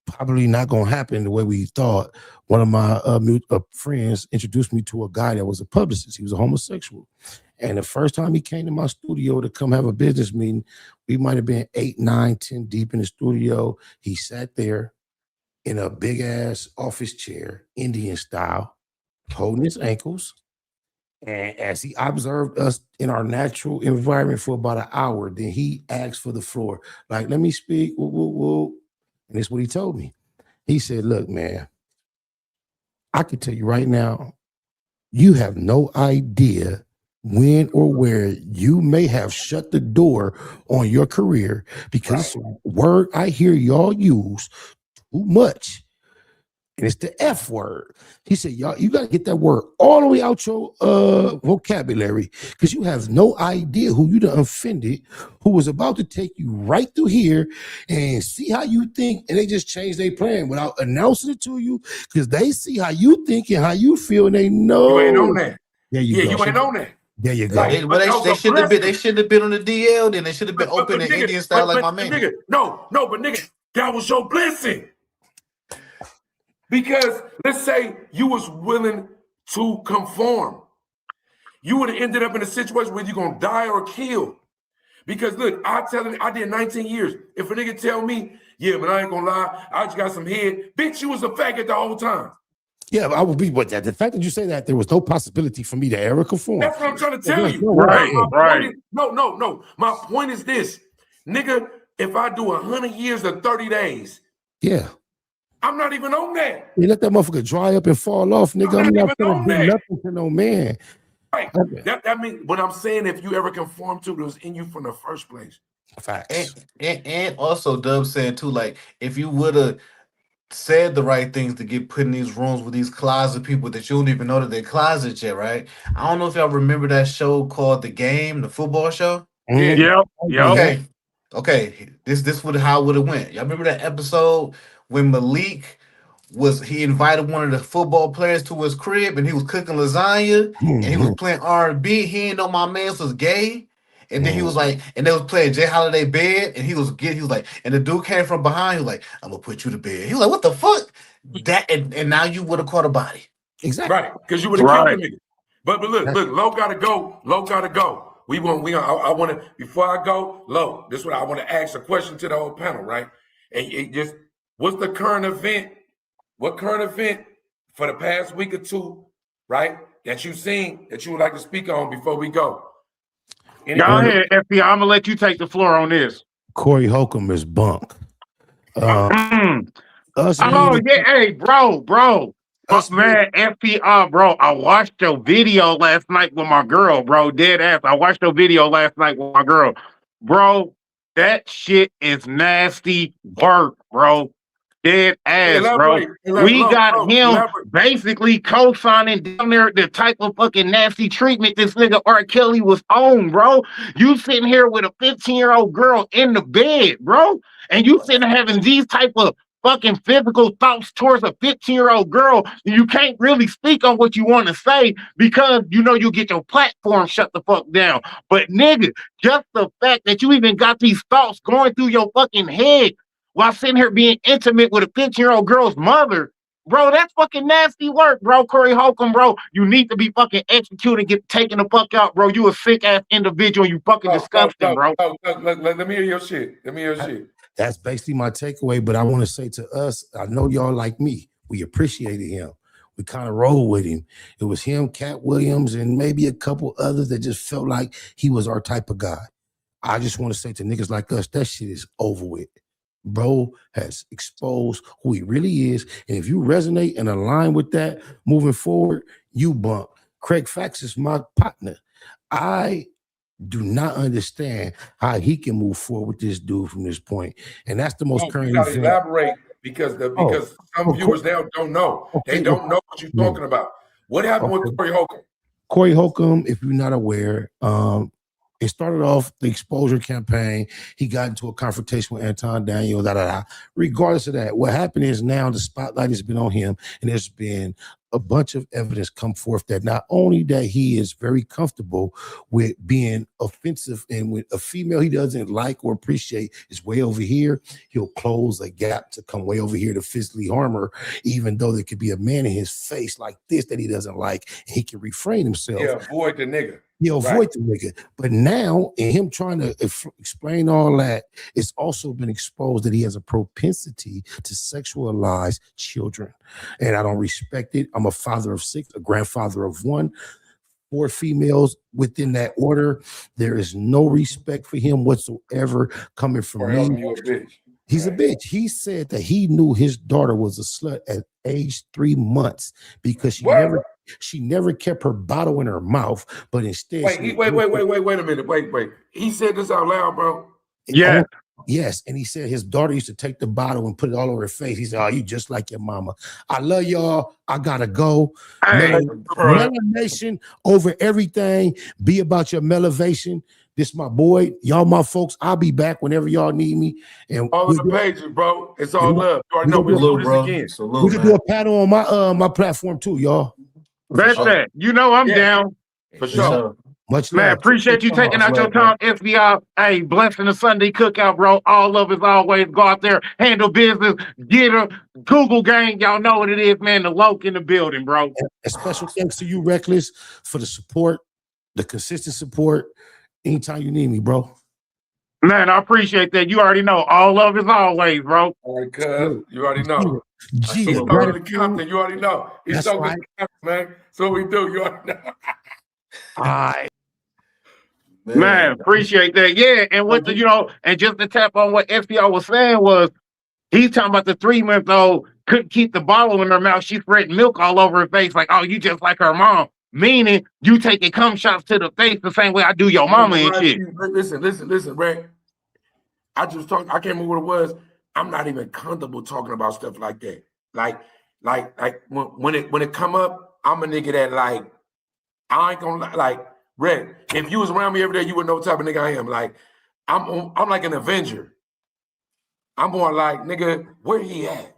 probably not gonna happen the way we thought. One of my friends introduced me to a guy that was a publicist. He was a homosexual. And the first time he came to my studio to come have a business meeting, we might have been 8, 9, 10 deep in the studio. He sat there in a big ass office chair, Indian style, holding his ankles. And as he observed us in our natural environment for about an hour, then he asked for the floor. Like, let me speak. Woo, woo, woo. And this is what he told me. He said, look, man, I can tell you right now, you have no idea when or where you may have shut the door on your career because it's a word I hear y'all use too much. And it's the F word. He said, y'all, you got to get that word all the way out your vocabulary because you have no idea who you done offended, who was about to take you right through here and see how you think. And they just changed their plan without announcing it to you because they see how you think and how you feel and they know. You ain't on that. There you go. You ain't on that. There you go. Like, they should have been on the DL, then they should have been open in Indian style like my man. Nigga, but nigga, that was your blessing. Because let's say you was willing to conform. You would have ended up in a situation where you're gonna die or kill. Because look, I did 19 years. If a nigga tell me, yeah, but I ain't gonna lie, I just got some head, bitch, you was a faggot the whole time. Yeah, I would be, but the fact that you say that there was no possibility for me to ever conform. That's what I'm trying to tell you. Right. No. My point is this, nigga, if I do 100 years or 30 days, yeah, I'm not even on that. You let that motherfucker dry up and fall off, nigga. I'm not gonna do nothing to no man. Right. That means what I'm saying, if you ever conform to it was in you from the first place. Facts. And also Dub saying too, like, if you would have said the right things to get put in these rooms with these closet people that you don't even know that they're closet yet, right? I don't know if y'all remember that show called The Game, the football show. Yeah. Okay. This would how would it went. Y'all remember that episode when Malik he invited one of the football players to his crib and he was cooking lasagna and he was playing R&B. He didn't know my man was gay. And then he was like, and they was playing Jay Holiday bed, and he was like, and the dude came from behind. He was like, I'm gonna put you to bed. He was like, what the fuck? That and now you would have caught a body. Exactly. Right, because you would have killed the nigga. But look, Low gotta go. Low gotta go. I want to, before I go, Low, this is what I want to ask a question to the whole panel, right? And it just, what's the current event? What current event for the past week or two, right, that you've seen that you would like to speak on before we go? Go ahead, FP. I'm gonna let you take the floor on this. Corey Holcomb is bunk. Hey, bro. Man, FPR, bro. I watched your video last night with my girl, bro. Dead ass. I watched your video last night with my girl. Bro, that shit is nasty work, bro. Dead ass, bro. We got him basically co-signing down there the type of fucking nasty treatment this nigga R. Kelly was on, bro. You sitting here with a 15-year-old girl in the bed, bro. And you sitting having these type of fucking physical thoughts towards a 15-year-old girl. You can't really speak on what you want to say because you know you get your platform shut the fuck down. But nigga, just the fact that you even got these thoughts going through your fucking head while sitting here being intimate with a 15-year-old girl's mother, bro, that's fucking nasty work, bro. Corey Holcomb, bro, you need to be fucking executed, get taken the fuck out, bro. You a sick ass individual. You fucking disgusting, bro. Let me hear your shit. That's basically my takeaway. But I want to say to us, I know y'all like me. We appreciated him. We kind of rolled with him. It was him, Cat Williams, and maybe a couple others that just felt like he was our type of guy. I just want to say to niggas like us, that shit is over with. Bro has exposed who he really is. And if you resonate and align with that moving forward, you bump. Craig Fax is my partner. I do not understand how he can move forward with this dude from this point. And that's the most current event. Elaborate because some viewers don't know. They don't know what you're talking about. What happened with Corey Holcomb? Corey Holcomb, if you're not aware, it started off the exposure campaign. He got into a confrontation with Anton Daniel, Regardless of that, what happened is now the spotlight has been on him, and there's been a bunch of evidence come forth that not only that he is very comfortable with being offensive and with a female he doesn't like or appreciate is way over here, he'll close a gap to come way over here to physically harm her, even though there could be a man in his face like this that he doesn't like, and he can refrain himself. Yeah, avoid the nigga. He'll avoid the nigga. But now, in him trying to explain all that, it's also been exposed that he has a propensity to sexualize children. And I don't respect it. I'm a father of 6, a grandfather of 1, 4 females within that order. There is no respect for him whatsoever coming from me. You a bitch. He's a bitch. He said that he knew his daughter was a slut at age 3 months because she never kept her bottle in her mouth, but instead. Wait a minute. Wait. He said this out loud, bro. Yeah. Yes. And he said his daughter used to take the bottle and put it all over her face. He said, "Oh, you just like your mama. I love y'all. I gotta go." Melanation over everything. Be about your melevation. This my boy. Y'all my folks. I'll be back whenever y'all need me. And all the pages, bro. It's all love. You already know we'll do this again. We can do a panel on my platform too, y'all. That's that. You know I'm down. For sure. Much man, love. appreciate you taking out your time, FBI. Hey, blessing the Sunday cookout, bro. All love as always. Go out there, handle business, get a Google gang. Y'all know what it is, man. The Loke in the building, bro. A special thanks to you, Reckless, for the support, the consistent support. Anytime you need me, bro. Man, I appreciate that. You already know. All love as always, bro. All right, cuz. You already know. He's talking to Compton. You already know. He's talking to Compton, man. So we do. You already know. All right. Man, appreciate that. Yeah, and what the, and just to tap on what FPR was saying was, he's talking about the 3-month-old couldn't keep the bottle in her mouth. She's spreading milk all over her face, like, oh, you just like her mom. Meaning you taking cum shots to the face the same way I do your mama and shit. Listen, Ray. I can't remember what it was. I'm not even comfortable talking about stuff like that. Like when it come up, I'm a nigga that like, I ain't gonna like, Red, if you was around me every day, you would know what type of nigga I am. Like, I'm like an Avenger. I'm more like, nigga, where he at?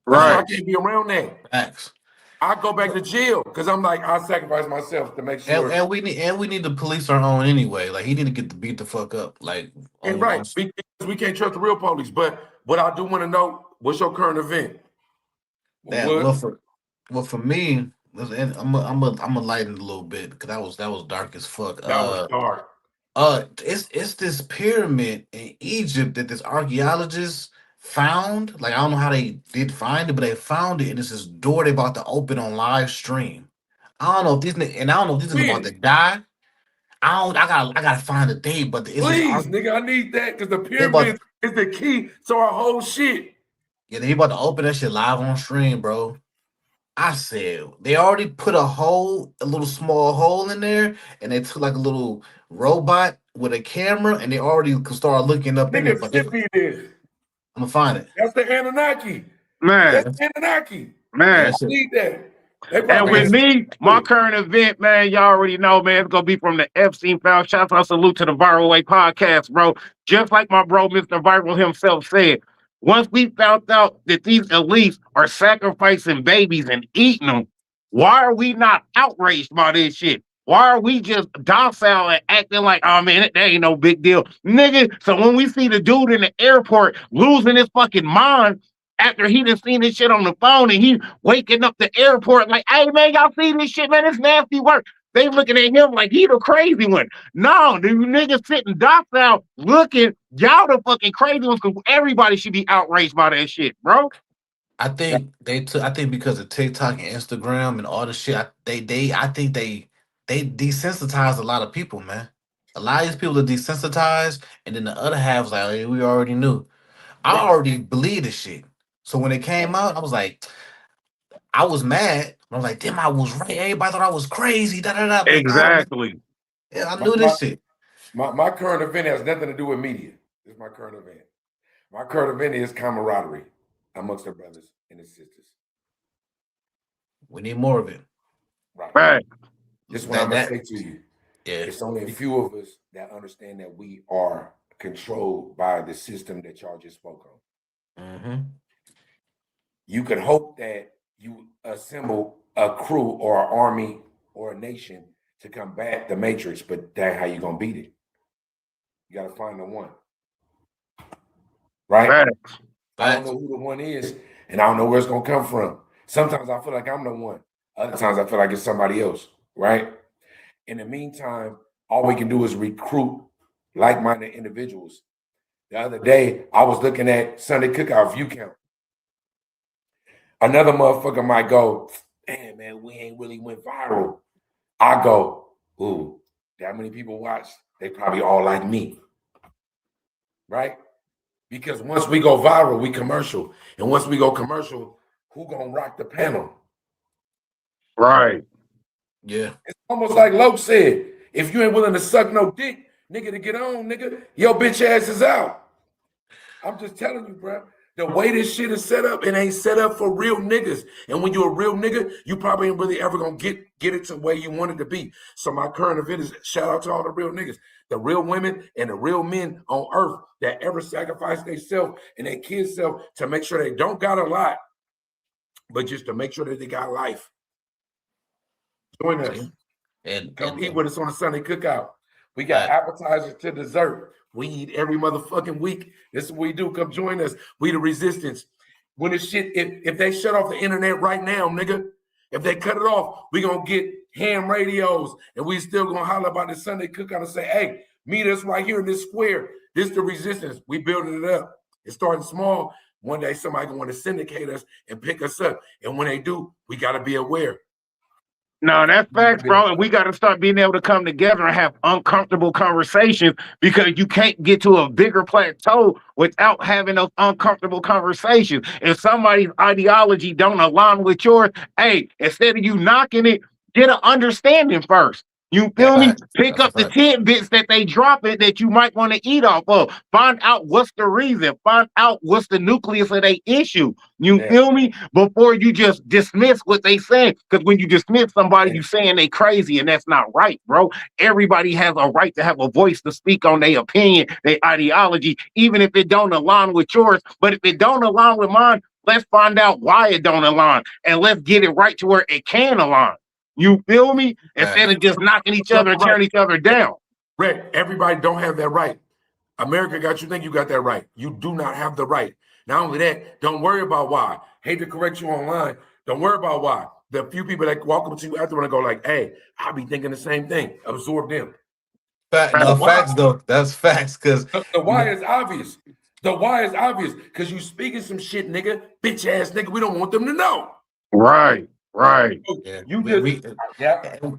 Right. I can't be around that. Facts. I go back to jail because I'm like, I sacrifice myself to make sure. And we need to police our own anyway. Like he need to get the beat the fuck up. Like And right, because we can't trust the real police. But what I do want to know, what's your current event? For me, I'm gonna lighten it a little bit because that was dark as fuck. That was dark. It's this pyramid in Egypt that this archaeologist found. Like I don't know how they did find it, but they found it, and it's this door they about to open on live stream. I don't know if these niggas about to die. I gotta find a date, but please, nigga, I need that because the pyramid is the key to our whole shit. Yeah, they about to open that shit live on stream, bro. I said they already put a little small hole in there, and they took like a little robot with a camera, and they already could start looking up in there. I'm gonna find it. That's the Anunnaki, man. That's Anunnaki, man. I need that. And with me, my current event, man, y'all already know, man, it's gonna be from the Epstein Found. Shout out, salute to the Viral Way podcast, bro. Just like my bro, Mr. Viral himself said, once we found out that these elites are sacrificing babies and eating them, why are we not outraged by this shit? Why are we just docile and acting like, oh man, that ain't no big deal, nigga? So when we see the dude in the airport losing his fucking mind after he done seen this shit on the phone and he waking up the airport like, hey man, y'all see this shit, man? It's nasty work. They looking at him like he the crazy one. No, the niggas sitting docile looking, y'all the fucking crazy ones because everybody should be outraged by that shit, bro. I think because of TikTok and Instagram and all the shit, I think they desensitized a lot of people, man. A lot of these people are desensitized, and then the other half was like, hey, we already knew. I already believed this shit. So when it came out, I was like, I was mad. I was like, damn, I was right. Everybody thought I was crazy. Exactly. Yeah, I knew this shit. My current event has nothing to do with media. This is my current event. My current event is camaraderie amongst our brothers and his sisters. We need more of it. Right. This is what I'm going to say to you. Yeah. It's only a few of us that understand that we are controlled by the system that y'all just spoke on. Mm-hmm. You could hope that you assemble a crew or an army or a nation to combat the matrix, but that's how you gonna beat it. You gotta find the one. Right? I don't know who the one is, and I don't know where it's gonna come from. Sometimes I feel like I'm the one. Other times I feel like it's somebody else, right? In the meantime, all we can do is recruit like-minded individuals. The other day, I was looking at Sunday Cookout view count. Another motherfucker might go, damn, man, we ain't really went viral. I go, ooh, that many people watch, they probably all like me, right? Because once we go viral, we commercial. And once we go commercial, who gonna rock the panel? Right. Yeah. It's almost like Loke said, if you ain't willing to suck no dick, nigga, to get on, nigga, your bitch ass is out. I'm just telling you, bro. The way this shit is set up, it ain't set up for real niggas. And when you're a real nigga, you probably ain't really ever gonna get it to where you want it to be. So my current event is shout out to all the real niggas, the real women and the real men on earth that ever sacrifice themselves and their kids' self to make sure they don't got a lot, but just to make sure that they got life. Join us. And come eat with us on a Sunday Cookout. We got appetizers to dessert. We eat every motherfucking week. This is what we do. Come join us. We the resistance. When the shit, if they shut off the internet right now, nigga, if they cut it off, we gonna get ham radios and we still gonna holler about the Sunday Cookout and say, hey, meet us right here in this square. This the resistance. We building it up. It's starting small. One day somebody gonna want to syndicate us and pick us up. And when they do, we gotta be aware. No, that's facts, bro. And we got to start being able to come together and have uncomfortable conversations because you can't get to a bigger plateau without having those uncomfortable conversations. If somebody's ideology don't align with yours, hey, instead of you knocking it, get an understanding first. You feel me? Pick up the tidbits that they drop it that you might want to eat off of. Find out what's the reason. Find out what's the nucleus of their issue. You feel me? Before you just dismiss what they say. Because when you dismiss somebody, you saying they crazy, and that's not right, bro. Everybody has a right to have a voice to speak on their opinion, their ideology, even if it don't align with yours. But if it don't align with mine, Let's find out why it don't align, and let's get it right to where it can align. You feel me? Instead of just knocking each other and tearing each other down. Rick, everybody don't have that right. America got you think you got that right. You do not have the right. Not only that, don't worry about why. Hate to correct you online. Don't worry about why. The few people that walk up to you after and go like, hey, I be thinking the same thing. Absorb them. Facts though. That's facts. Cause the why is obvious. The why is obvious. Cause you speaking some shit, nigga. Bitch ass nigga. We don't want them to know. Right. Right. Yeah.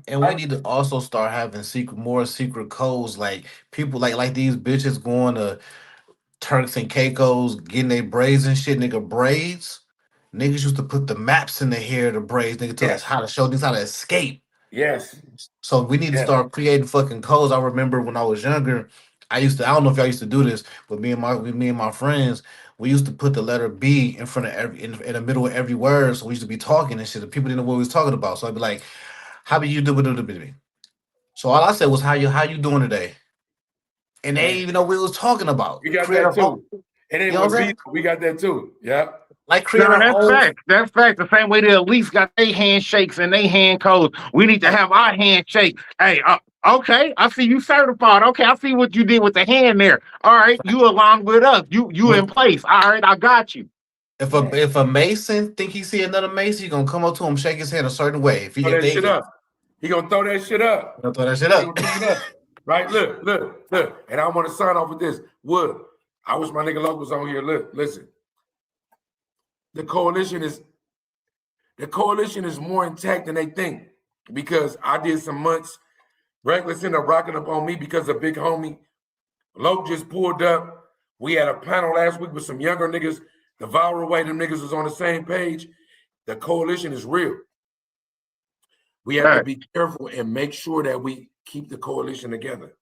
And we need to also start having more secret codes, like people like these bitches going to Turks and Caicos, getting their braids and shit, nigga. Braids. Niggas used to put the maps in the hair of the braids, nigga, tell us how to show niggas how to escape. Yes. So we need to start creating fucking codes. I remember when I was younger, I don't know if y'all used to do this, but me and my friends, we used to put the letter B in front of in the middle of every word. So we used to be talking and shit. And people didn't know what we was talking about. So I'd be like, how do you do it? So all I said was how you doing today? And they didn't even know what we was talking about. We got that too. It ain't what B, we got that too. Yeah. Like create our that's own. fact. That's fact. The same way the elites got their handshakes and they hand codes, we need to have our handshake. Hey, okay, I see you certified. Okay, I see what you did with the hand there. All right, you along with us. You in place. All right, I got you. If a Mason think he see another Mason, he gonna come up to him, shake his hand a certain way. If he throw that shit up, he gonna throw that shit up. Throw that shit up. Right? Look. And I want to sign off with this. Wood. I wish my nigga Luck was on here. Look, listen. The coalition is more intact than they think, because I did some months. Reckless ended up rocking up on me because of big homie. Loke just pulled up. We had a panel last week with some younger niggas. The viral way them niggas was on the same page. The coalition is real. We have to be careful and make sure that we keep the coalition together.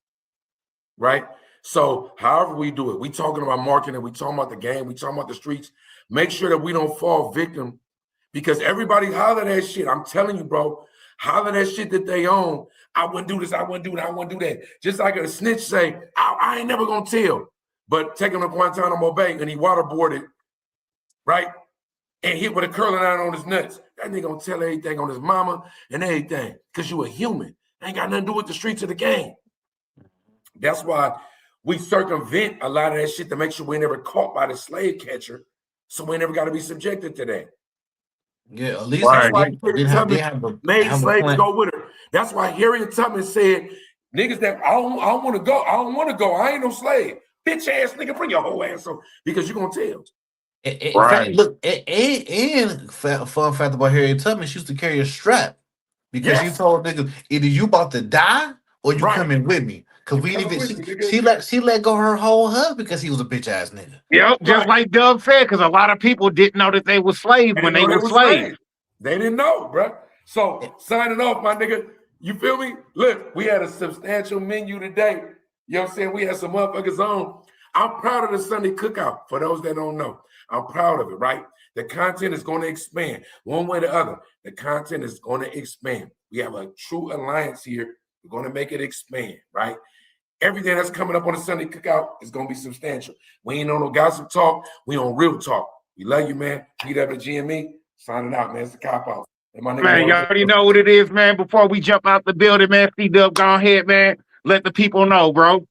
Right? So however we do it, we talking about marketing, we talking about the game, we talking about the streets. Make sure that we don't fall victim, because everybody holler that shit. I'm telling you, bro, holler that shit that they own. I wouldn't do this, I wouldn't do that, I wouldn't do that. Just like a snitch say, I ain't never gonna tell. But take him to Guantanamo Bay and he waterboarded, right? And hit with a curling iron on his nuts. That nigga gonna tell everything on his mama and everything, because you a human. Ain't got nothing to do with the streets of the game. That's why we circumvent a lot of that shit to make sure we never caught by the slave catcher, so we never got to be subjected to that. Yeah, at least that's why made slaves go with her. That's why Harriet Tubman said, niggas that I don't want to go, I don't want to go. I ain't no slave. Bitch ass nigga, bring your whole ass on, because you're gonna tell. Right. And fun fact about Harriet Tubman, she used to carry a strap, because she told niggas, either you about to die or you coming with me. Cause we didn't even she let go her whole husband because he was a bitch ass nigga. Yep, just like Doug said, because a lot of people didn't know that they were slaves when they were slaves. They didn't know, bro. So signing off, my nigga. You feel me? Look, we had a substantial menu today. You know what I'm saying? We had some motherfuckers on. I'm proud of the Sunday Cookout. For those that don't know, I'm proud of it, right? The content is going to expand one way or the other. The content is going to expand. We have a true alliance here. We're going to make it expand, right? Everything that's coming up on the Sunday Cookout is going to be substantial. We ain't on no gossip talk. We on real talk. We love you, man. PWGME, signing out, man. It's the Cop Out. Man, you already know what it is, man. Before we jump out the building, man, C-Dub, go ahead, man. Let the people know, bro.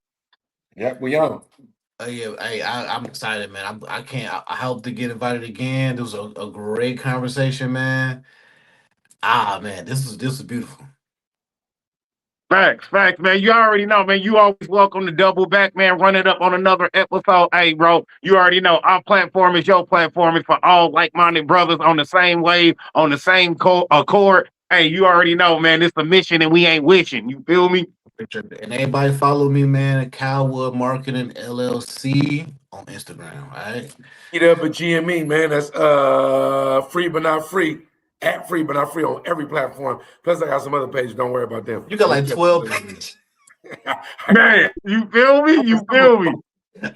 Yep, we on. I'm excited, man. I hope to get invited again. It was a great conversation, man. Man, this is beautiful. Facts, man. You already know, man. You always welcome to double back, man. Run it up on another episode. Hey, bro, you already know our platform is your platform. It's for all like-minded brothers on the same wave, on the same accord. Hey, you already know, man. It's a mission and we ain't wishing. You feel me? And everybody follow me, man, at Cowwood Marketing LLC on Instagram, all right? Get up at GME, man. That's free but not free. At free but not free on every platform. Plus, I got some other pages. Don't worry about them. You got like 12 pages. Man, you feel me? You feel me?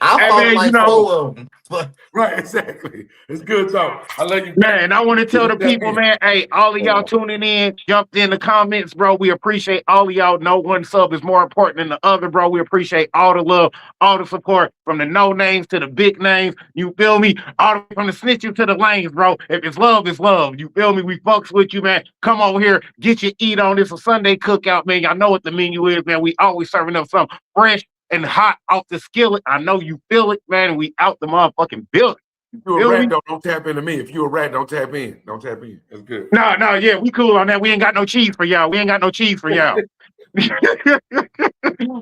I Hey, followed man, you like know, 4 of them. But Right, exactly. It's good talk. I love you. man, I want to tell the Tap people, in. man, hey, all of y'all tuning in, jumped in the comments, bro. We appreciate all of y'all. No one sub is more important than the other, bro. We appreciate all the love, all the support from the no names to the big names. You feel me? All the way from the snitching to the lanes, bro. If it's love, it's love. You feel me? We fucks with you, man. Come over here, get your eat on. This a Sunday cookout, man. Y'all know what the menu is, man. We always serving up something fresh and hot off the skillet. I know you feel it, man. And we out the motherfucking building. If you're a Feel rat, me? though, don't tap into me. If you're a rat, don't tap in. Don't tap in. That's good. No, yeah, we cool on that. We ain't got no cheese for y'all. We ain't got no cheese for y'all.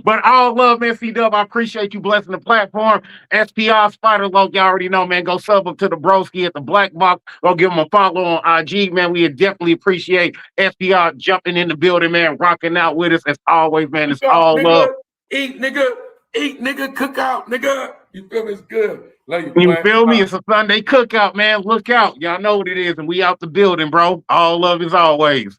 But all love, man. C-Dub, I appreciate you blessing the platform. SPR Spider Loc, y'all already know, man. Go sub up to the broski at the Black Box. Go give him a follow on IG, man. We definitely appreciate SPR jumping in the building, man, rocking out with us as always, man. It's all love. Eat, nigga, cookout, nigga. You feel me? It's good. Love you, You boy. feel me? It's a Sunday cookout, man. Look out. Y'all know what it is, and we out the building, bro. All love as always.